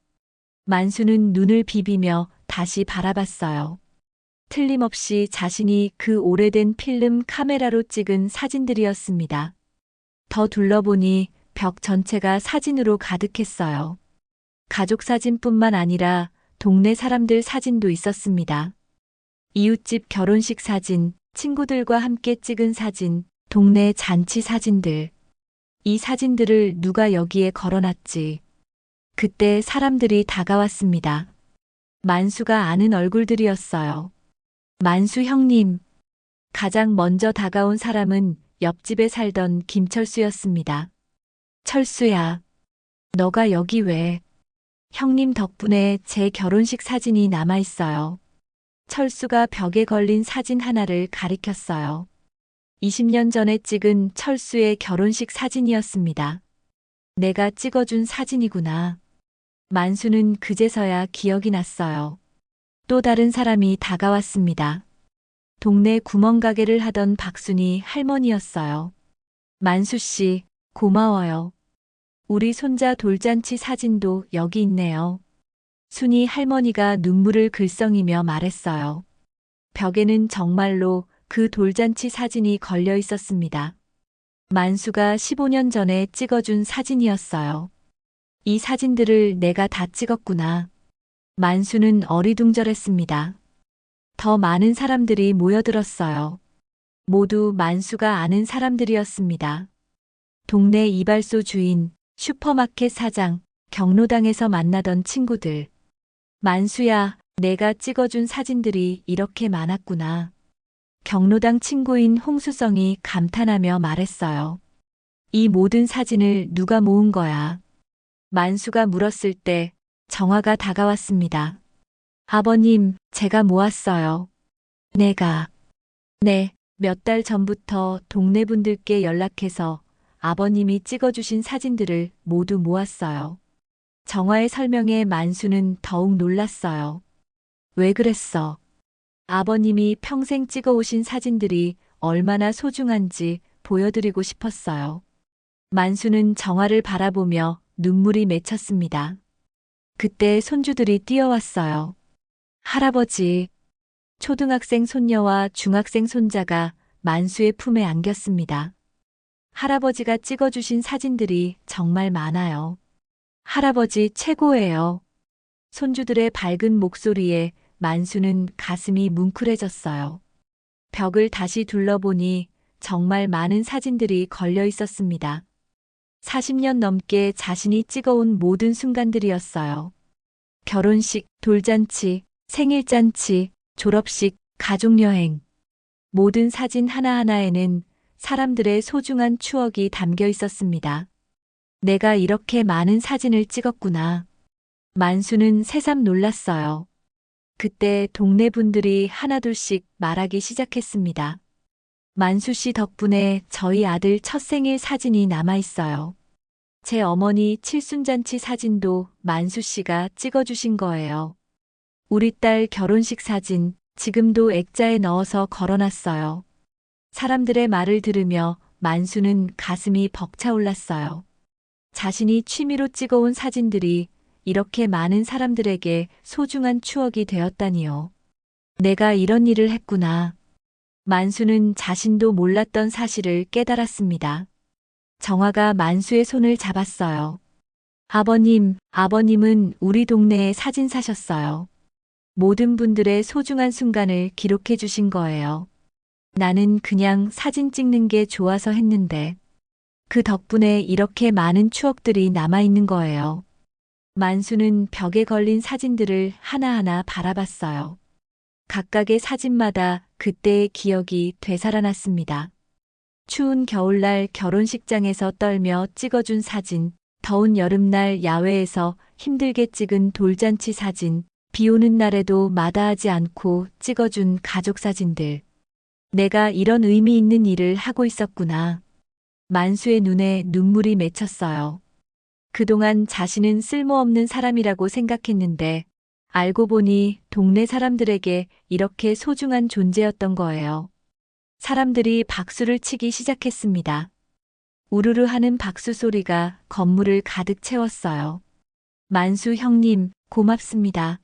만수는 눈을 비비며 다시 바라봤어요. 틀림없이 자신이 그 오래된 필름 카메라로 찍은 사진들이었습니다. 더 둘러보니 벽 전체가 사진으로 가득했어요. 가족 사진뿐만 아니라 동네 사람들 사진도 있었습니다. 이웃집 결혼식 사진, 친구들과 함께 찍은 사진, 동네 잔치 사진들. 이 사진들을 누가 여기에 걸어놨지. 그때 사람들이 다가왔습니다. 만수가 아는 얼굴들이었어요. 만수 형님. 가장 먼저 다가온 사람은 옆집에 살던 김철수였습니다. 철수야. 너가 여기 왜? 형님 덕분에 제 결혼식 사진이 남아있어요. 철수가 벽에 걸린 사진 하나를 가리켰어요. 20년 전에 찍은 철수의 결혼식 사진이었습니다. 내가 찍어준 사진이구나. 만수는 그제서야 기억이 났어요. 또 다른 사람이 다가왔습니다. 동네 구멍가게를 하던 박순이 할머니였어요. 만수 씨, 고마워요. 우리 손자 돌잔치 사진도 여기 있네요. 순이 할머니가 눈물을 글썽이며 말했어요. 벽에는 정말로 그 돌잔치 사진이 걸려 있었습니다. 만수가 15년 전에 찍어준 사진이었어요. 이 사진들을 내가 다 찍었구나. 만수는 어리둥절했습니다. 더 많은 사람들이 모여들었어요. 모두 만수가 아는 사람들이었습니다. 동네 이발소 주인, 슈퍼마켓 사장, 경로당에서 만나던 친구들. 만수야, 내가 찍어준 사진들이 이렇게 많았구나. 경로당 친구인 홍수성이 감탄하며 말했어요. 이 모든 사진을 누가 모은 거야? 만수가 물었을 때 정화가 다가왔습니다. 아버님, 제가 모았어요. 내가. 네, 몇 달 전부터 동네 분들께 연락해서 아버님이 찍어주신 사진들을 모두 모았어요. 정화의 설명에 만수는 더욱 놀랐어요. 왜 그랬어? 아버님이 평생 찍어오신 사진들이 얼마나 소중한지 보여드리고 싶었어요. 만수는 정화를 바라보며 눈물이 맺혔습니다. 그때 손주들이 뛰어왔어요. 할아버지. 초등학생 손녀와 중학생 손자가 만수의 품에 안겼습니다. 할아버지가 찍어주신 사진들이 정말 많아요. 할아버지 최고예요. 손주들의 밝은 목소리에 만수는 가슴이 뭉클해졌어요. 벽을 다시 둘러보니 정말 많은 사진들이 걸려 있었습니다. 40년 넘게 자신이 찍어온 모든 순간들이었어요. 결혼식, 돌잔치, 생일잔치, 졸업식, 가족여행. 모든 사진 하나하나에는 사람들의 소중한 추억이 담겨 있었습니다. 내가 이렇게 많은 사진을 찍었구나. 만수는 새삼 놀랐어요. 그때 동네 분들이 하나둘씩 말하기 시작했습니다. 만수 씨 덕분에 저희 아들 첫 생일 사진이 남아 있어요. 제 어머니 칠순잔치 사진도 만수 씨가 찍어주신 거예요. 우리 딸 결혼식 사진 지금도 액자에 넣어서 걸어놨어요. 사람들의 말을 들으며 만수는 가슴이 벅차올랐어요. 자신이 취미로 찍어온 사진들이 이렇게 많은 사람들에게 소중한 추억이 되었다니요. 내가 이런 일을 했구나. 만수는 자신도 몰랐던 사실을 깨달았습니다. 정화가 만수의 손을 잡았어요. 아버님은 우리 동네에 사진 사셨어요. 모든 분들의 소중한 순간을 기록해 주신 거예요. 나는 그냥 사진 찍는 게 좋아서 했는데, 그 덕분에 이렇게 많은 추억들이 남아있는 거예요. 만수는 벽에 걸린 사진들을 하나하나 바라봤어요. 각각의 사진마다 그때의 기억이 되살아났습니다. 추운 겨울날 결혼식장에서 떨며 찍어준 사진, 더운 여름날 야외에서 힘들게 찍은 돌잔치 사진, 비 오는 날에도 마다하지 않고 찍어준 가족 사진들. 내가 이런 의미 있는 일을 하고 있었구나. 만수의 눈에 눈물이 맺혔어요. 그동안 자신은 쓸모없는 사람이라고 생각했는데 알고 보니 동네 사람들에게 이렇게 소중한 존재였던 거예요. 사람들이 박수를 치기 시작했습니다. 우르르 하는 박수 소리가 건물을 가득 채웠어요. 만수 형님, 고맙습니다.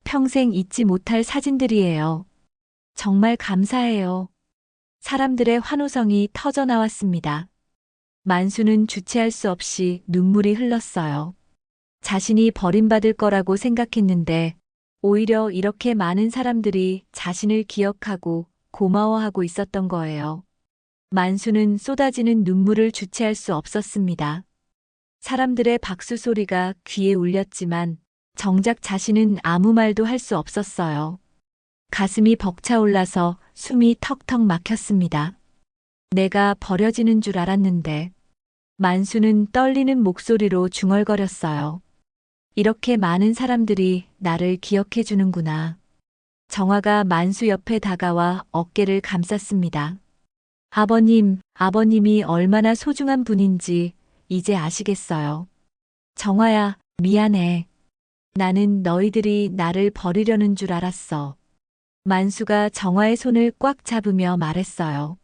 평생 잊지 못할 사진들이에요. 정말 감사해요. 사람들의 환호성이 터져 나왔습니다. 만수는 주체할 수 없이 눈물이 흘렀어요. 자신이 버림받을 거라고 생각했는데 오히려 이렇게 많은 사람들이 자신을 기억하고 고마워하고 있었던 거예요. 만수는 쏟아지는 눈물을 주체할 수 없었습니다. 사람들의 박수 소리가 귀에 울렸지만 정작 자신은 아무 말도 할 수 없었어요. 가슴이 벅차올라서 숨이 턱턱 막혔습니다. 내가 버려지는 줄 알았는데. 만수는 떨리는 목소리로 중얼거렸어요. 이렇게 많은 사람들이 나를 기억해 주는구나. 정화가 만수 옆에 다가와 어깨를 감쌌습니다. 아버님이 얼마나 소중한 분인지 이제 아시겠어요. 정화야, 미안해. 나는 너희들이 나를 버리려는 줄 알았어. 만수가 정화의 손을 꽉 잡으며 말했어요.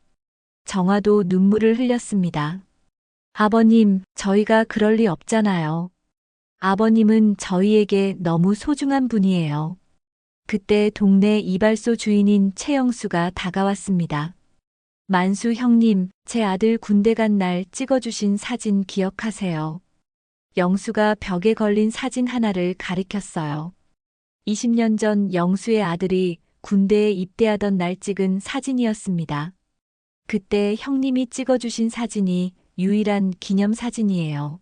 정화도 눈물을 흘렸습니다. 아버님, 저희가 그럴 리 없잖아요. 아버님은 저희에게 너무 소중한 분이에요. 그때 동네 이발소 주인인 최영수가 다가왔습니다. 만수 형님, 제 아들 군대 간 날 찍어주신 사진 기억하세요? 영수가 벽에 걸린 사진 하나를 가리켰어요. 20년 전 영수의 아들이 군대에 입대하던 날 찍은 사진이었습니다. 그때 형님이 찍어주신 사진이 유일한 기념 사진이에요.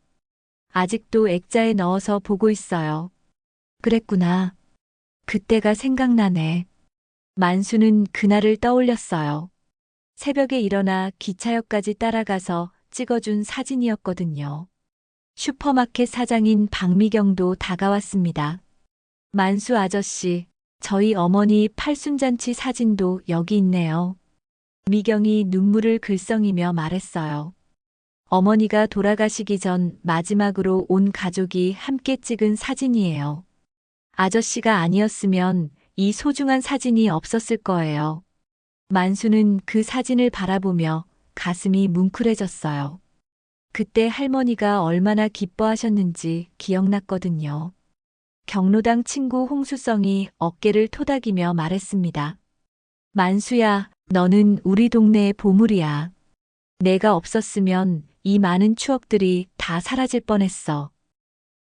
아직도 액자에 넣어서 보고 있어요. 그랬구나. 그때가 생각나네. 만수는 그날을 떠올렸어요. 새벽에 일어나 기차역까지 따라가서 찍어준 사진이었거든요. 슈퍼마켓 사장인 박미경도 다가왔습니다. 만수 아저씨, 저희 어머니 팔순잔치 사진도 여기 있네요. 미경이 눈물을 글썽이며 말했어요. 어머니가 돌아가시기 전 마지막으로 온 가족이 함께 찍은 사진이에요. 아저씨가 아니었으면 이 소중한 사진이 없었을 거예요. 만수는 그 사진을 바라보며 가슴이 뭉클해졌어요. 그때 할머니가 얼마나 기뻐하셨는지 기억났거든요. 경로당 친구 홍수성이 어깨를 토닥이며 말했습니다. 만수야, 너는 우리 동네의 보물이야. 내가 없었으면 이 많은 추억들이 다 사라질 뻔했어.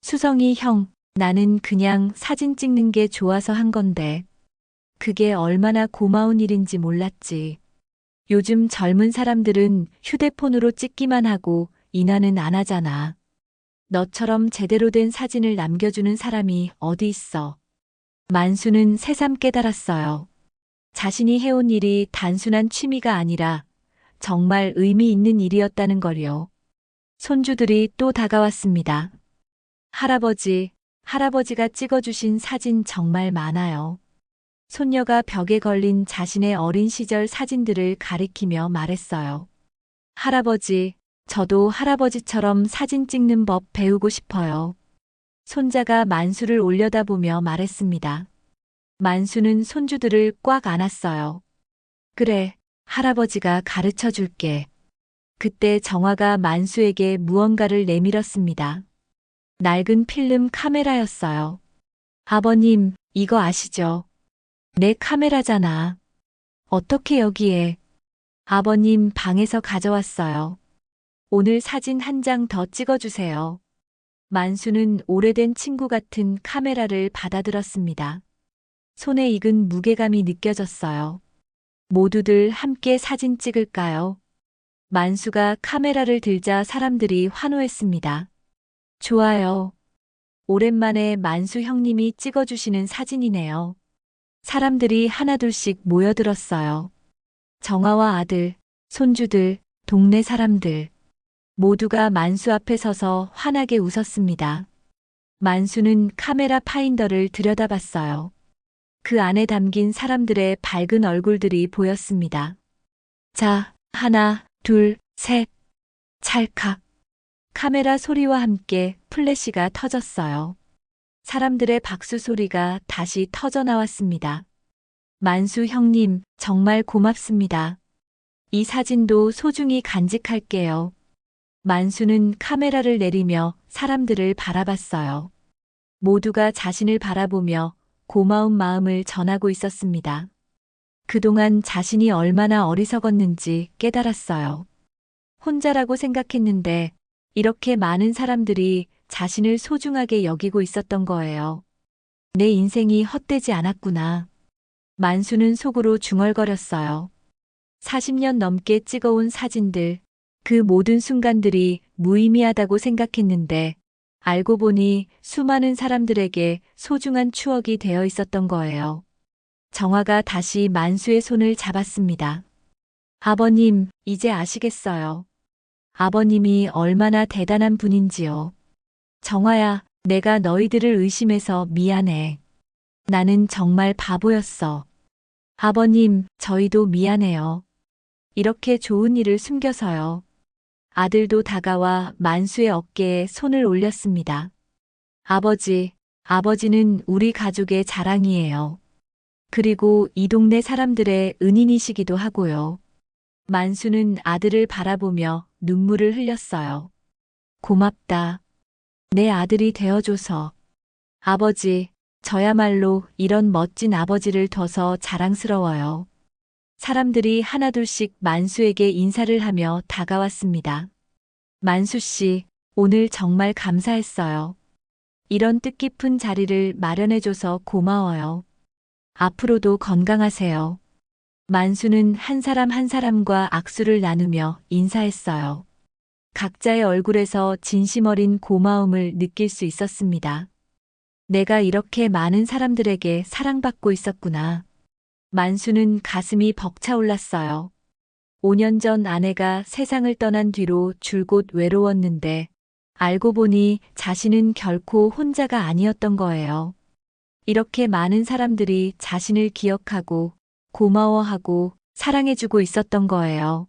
수성이 형, 나는 그냥 사진 찍는 게 좋아서 한 건데. 그게 얼마나 고마운 일인지 몰랐지. 요즘 젊은 사람들은 휴대폰으로 찍기만 하고 인화는 안 하잖아. 너처럼 제대로 된 사진을 남겨주는 사람이 어디 있어. 만수는 새삼 깨달았어요. 자신이 해온 일이 단순한 취미가 아니라 정말 의미 있는 일이었다는 걸요. 손주들이 또 다가왔습니다. 할아버지가 찍어주신 사진 정말 많아요. 손녀가 벽에 걸린 자신의 어린 시절 사진들을 가리키며 말했어요. 할아버지, 저도 할아버지처럼 사진 찍는 법 배우고 싶어요. 손자가 만수를 올려다보며 말했습니다. 만수는 손주들을 꽉 안았어요. 그래, 할아버지가 가르쳐 줄게. 그때 정화가 만수에게 무언가를 내밀었습니다. 낡은 필름 카메라였어요. 아버님, 이거 아시죠? 내 카메라잖아. 어떻게 여기에? 아버님 방에서 가져왔어요. 오늘 사진 한 장 더 찍어주세요. 만수는 오래된 친구 같은 카메라를 받아들었습니다. 손에 익은 무게감이 느껴졌어요. 모두들 함께 사진 찍을까요? 만수가 카메라를 들자 사람들이 환호했습니다. 좋아요. 오랜만에 만수 형님이 찍어주시는 사진이네요. 사람들이 하나둘씩 모여들었어요. 정아와 아들, 손주들, 동네 사람들. 모두가 만수 앞에 서서 환하게 웃었습니다. 만수는 카메라 파인더를 들여다봤어요. 그 안에 담긴 사람들의 밝은 얼굴들이 보였습니다. 자, 하나, 둘, 셋. 찰칵. 카메라 소리와 함께 플래시가 터졌어요. 사람들의 박수 소리가 다시 터져 나왔습니다. 만수 형님, 정말 고맙습니다. 이 사진도 소중히 간직할게요. 만수는 카메라를 내리며 사람들을 바라봤어요. 모두가 자신을 바라보며 고마운 마음을 전하고 있었습니다. 그동안 자신이 얼마나 어리석었는지 깨달았어요. 혼자라고 생각했는데 이렇게 많은 사람들이 자신을 소중하게 여기고 있었던 거예요. 내 인생이 헛되지 않았구나. 만수는 속으로 중얼거렸어요. 40년 넘게 찍어온 사진들, 그 모든 순간들이 무의미하다고 생각했는데 알고 보니 수많은 사람들에게 소중한 추억이 되어 있었던 거예요. 정화가 다시 만수의 손을 잡았습니다. 아버님, 이제 아시겠어요. 아버님이 얼마나 대단한 분인지요. 정화야, 내가 너희들을 의심해서 미안해. 나는 정말 바보였어. 아버님, 저희도 미안해요. 이렇게 좋은 일을 숨겨서요. 아들도 다가와 만수의 어깨에 손을 올렸습니다. 아버지, 아버지는 우리 가족의 자랑이에요. 그리고 이 동네 사람들의 은인이시기도 하고요. 만수는 아들을 바라보며 눈물을 흘렸어요. 고맙다. 내 아들이 되어줘서. 아버지, 저야말로 이런 멋진 아버지를 둬서 자랑스러워요. 사람들이 하나둘씩 만수에게 인사를 하며 다가왔습니다. 만수 씨, 오늘 정말 감사했어요. 이런 뜻깊은 자리를 마련해줘서 고마워요. 앞으로도 건강하세요. 만수는 한 사람 한 사람과 악수를 나누며 인사했어요. 각자의 얼굴에서 진심 어린 고마움을 느낄 수 있었습니다. 내가 이렇게 많은 사람들에게 사랑받고 있었구나. 만수는 가슴이 벅차올랐어요. 5년 전 아내가 세상을 떠난 뒤로 줄곧 외로웠는데 알고 보니 자신은 결코 혼자가 아니었던 거예요. 이렇게 많은 사람들이 자신을 기억하고 고마워하고 사랑해주고 있었던 거예요.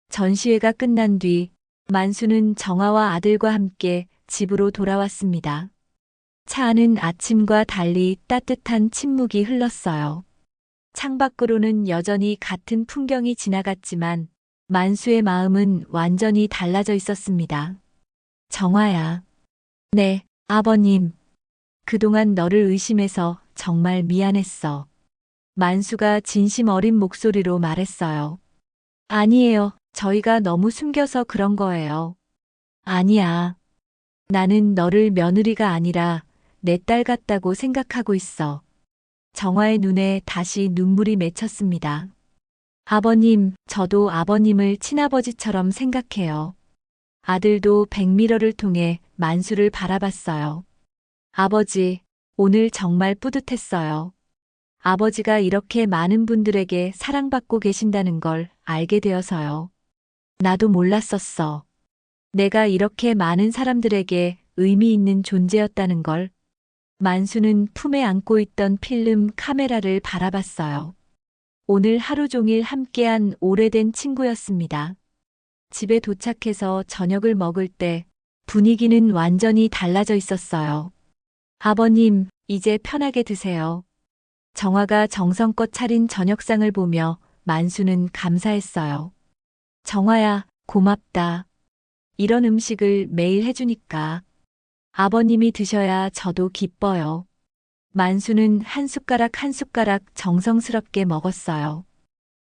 전시회가 끝난 뒤 만수는 정아와 아들과 함께 집으로 돌아왔습니다. 차 안은 아침과 달리 따뜻한 침묵이 흘렀어요. 창밖으로는 여전히 같은 풍경이 지나갔지만 만수의 마음은 완전히 달라져 있었습니다. 정아야. 네, 아버님. 그동안 너를 의심해서 정말 미안했어. 만수가 진심 어린 목소리로 말했어요. 아니에요. 저희가 너무 숨겨서 그런 거예요. 아니야. 나는 너를 며느리가 아니라 내 딸 같다고 생각하고 있어. 정화의 눈에 다시 눈물이 맺혔습니다. 아버님, 저도 아버님을 친아버지처럼 생각해요. 아들도 백미러를 통해 만수를 바라봤어요. 아버지, 오늘 정말 뿌듯했어요. 아버지가 이렇게 많은 분들에게 사랑받고 계신다는 걸 알게 되어서요. 나도 몰랐었어. 내가 이렇게 많은 사람들에게 의미 있는 존재였다는 걸. 만수는 품에 안고 있던 필름 카메라를 바라봤어요. 오늘 하루 종일 함께한 오래된 친구였습니다. 집에 도착해서 저녁을 먹을 때 분위기는 완전히 달라져 있었어요. 아버님, 이제 편하게 드세요. 정화가 정성껏 차린 저녁상을 보며 만수는 감사했어요. 정화야, 고맙다. 이런 음식을 매일 해주니까. 아버님이 드셔야 저도 기뻐요. 만수는 한 숟가락 한 숟가락 정성스럽게 먹었어요.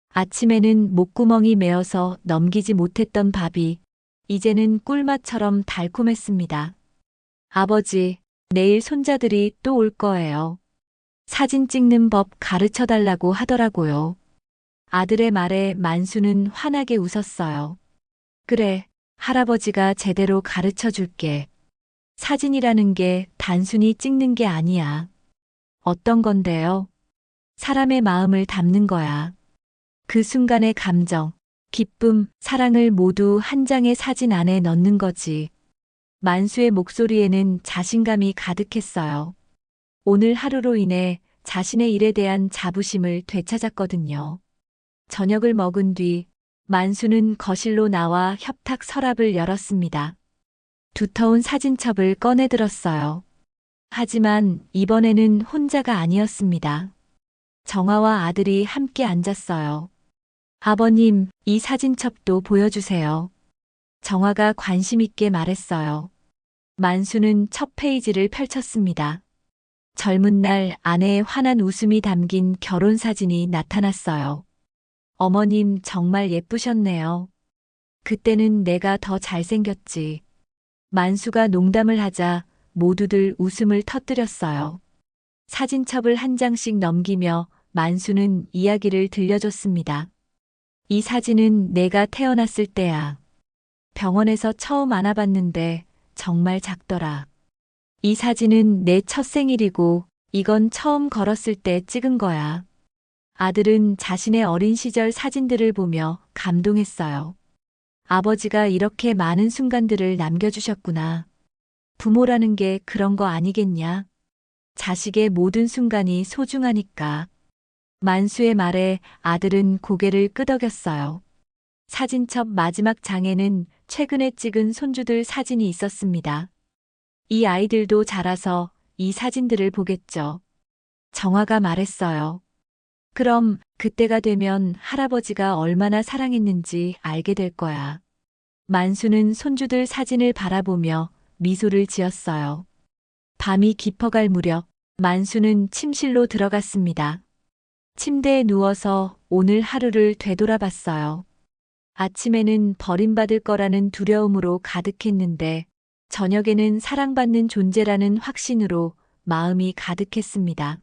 아침에는 목구멍이 메어서 넘기지 못했던 밥이 이제는 꿀맛처럼 달콤했습니다. 아버지, 내일 손자들이 또 올 거예요. 사진 찍는 법 가르쳐 달라고 하더라고요. 아들의 말에 만수는 환하게 웃었어요. 그래, 할아버지가 제대로 가르쳐 줄게. 사진이라는 게 단순히 찍는 게 아니야. 어떤 건데요? 사람의 마음을 담는 거야. 그 순간의 감정, 기쁨, 사랑을 모두 한 장의 사진 안에 넣는 거지. 만수의 목소리에는 자신감이 가득했어요. 오늘 하루로 인해 자신의 일에 대한 자부심을 되찾았거든요. 저녁을 먹은 뒤 만수는 거실로 나와 협탁 서랍을 열었습니다. 두터운 사진첩을 꺼내 들었어요. 하지만 이번에는 혼자가 아니었습니다. 정화와 아들이 함께 앉았어요. 아버님, 이 사진첩도 보여주세요. 정화가 관심 있게 말했어요. 만수는 첫 페이지를 펼쳤습니다. 젊은 날 아내의 환한 웃음이 담긴 결혼 사진이 나타났어요. 어머님 정말 예쁘셨네요. 그때는 내가 더 잘생겼지. 만수가 농담을 하자 모두들 웃음을 터뜨렸어요. 사진첩을 한 장씩 넘기며 만수는 이야기를 들려줬습니다. 이 사진은 내가 태어났을 때야. 병원에서 처음 안아봤는데 정말 작더라. 이 사진은 내 첫 생일이고 이건 처음 걸었을 때 찍은 거야. 아들은 자신의 어린 시절 사진들을 보며 감동했어요. 아버지가 이렇게 많은 순간들을 남겨주셨구나. 부모라는 게 그런 거 아니겠냐? 자식의 모든 순간이 소중하니까. 만수의 말에 아들은 고개를 끄덕였어요. 사진첩 마지막 장에는 최근에 찍은 손주들 사진이 있었습니다. 이 아이들도 자라서 이 사진들을 보겠죠. 정화가 말했어요. 그럼 그때가 되면 할아버지가 얼마나 사랑했는지 알게 될 거야. 만수는 손주들 사진을 바라보며 미소를 지었어요. 밤이 깊어갈 무렵 만수는 침실로 들어갔습니다. 침대에 누워서 오늘 하루를 되돌아봤어요. 아침에는 버림받을 거라는 두려움으로 가득했는데 저녁에는 사랑받는 존재라는 확신으로 마음이 가득했습니다.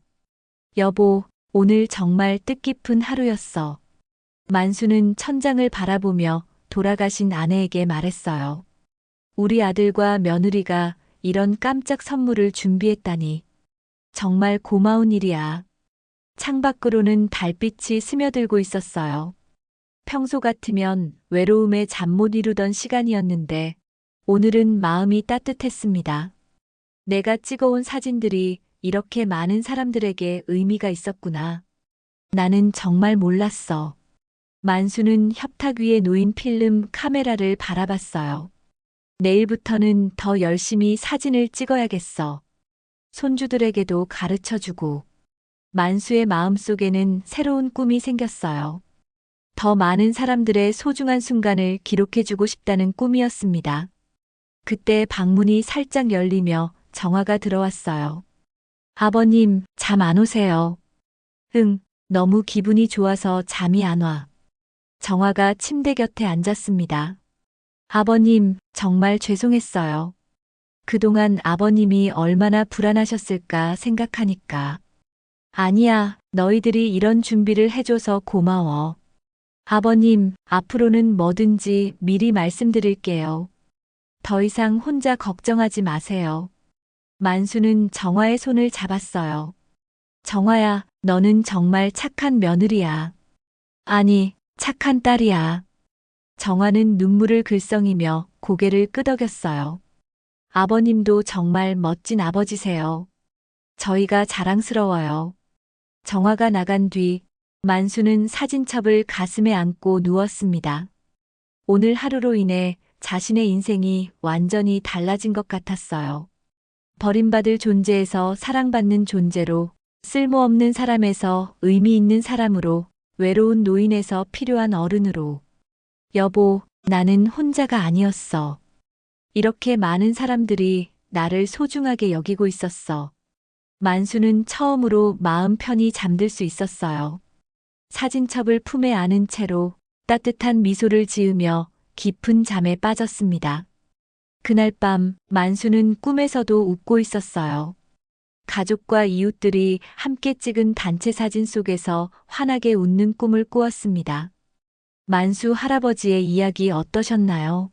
여보, 오늘 정말 뜻깊은 하루였어. 만수는 천장을 바라보며 돌아가신 아내에게 말했어요. 우리 아들과 며느리가 이런 깜짝 선물을 준비했다니. 정말 고마운 일이야. 창밖으로는 달빛이 스며들고 있었어요. 평소 같으면 외로움에 잠 못 이루던 시간이었는데 오늘은 마음이 따뜻했습니다. 내가 찍어온 사진들이 이렇게 많은 사람들에게 의미가 있었구나. 나는 정말 몰랐어. 만수는 협탁 위에 놓인 필름 카메라를 바라봤어요. 내일부터는 더 열심히 사진을 찍어야겠어. 손주들에게도 가르쳐주고. 만수의 마음속에는 새로운 꿈이 생겼어요. 더 많은 사람들의 소중한 순간을 기록해주고 싶다는 꿈이었습니다. 그때 방문이 살짝 열리며 정화가 들어왔어요. 아버님, 잠 안 오세요? 응, 너무 기분이 좋아서 잠이 안 와. 정화가 침대 곁에 앉았습니다. 아버님, 정말 죄송했어요. 그동안 아버님이 얼마나 불안하셨을까 생각하니까. 아니야, 너희들이 이런 준비를 해줘서 고마워. 아버님, 앞으로는 뭐든지 미리 말씀드릴게요. 더 이상 혼자 걱정하지 마세요. 만수는 정화의 손을 잡았어요. 정화야, 너는 정말 착한 며느리야. 아니, 착한 딸이야. 정화는 눈물을 글썽이며 고개를 끄덕였어요. 아버님도 정말 멋진 아버지세요. 저희가 자랑스러워요. 정화가 나간 뒤 만수는 사진첩을 가슴에 안고 누웠습니다. 오늘 하루로 인해 자신의 인생이 완전히 달라진 것 같았어요. 버림받을 존재에서 사랑받는 존재로, 쓸모없는 사람에서 의미 있는 사람으로, 외로운 노인에서 필요한 어른으로. 여보, 나는 혼자가 아니었어. 이렇게 많은 사람들이 나를 소중하게 여기고 있었어. 만수는 처음으로 마음 편히 잠들 수 있었어요. 사진첩을 품에 안은 채로 따뜻한 미소를 지으며 깊은 잠에 빠졌습니다. 그날 밤 만수는 꿈에서도 웃고 있었어요. 가족과 이웃들이 함께 찍은 단체 사진 속에서 환하게 웃는 꿈을 꾸었습니다. 만수 할아버지의 이야기 어떠셨나요?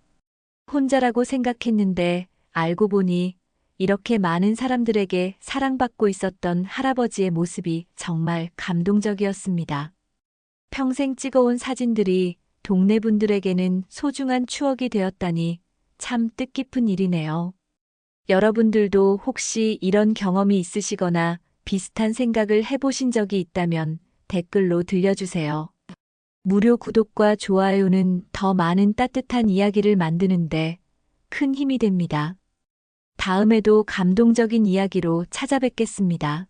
혼자라고 생각했는데 알고 보니 이렇게 많은 사람들에게 사랑받고 있었던 할아버지의 모습이 정말 감동적이었습니다. 평생 찍어온 사진들이 동네 분들에게는 소중한 추억이 되었다니 참 뜻깊은 일이네요. 여러분들도 혹시 이런 경험이 있으시거나 비슷한 생각을 해보신 적이 있다면 댓글로 들려주세요. 무료 구독과 좋아요는 더 많은 따뜻한 이야기를 만드는데 큰 힘이 됩니다. 다음에도 감동적인 이야기로 찾아뵙겠습니다.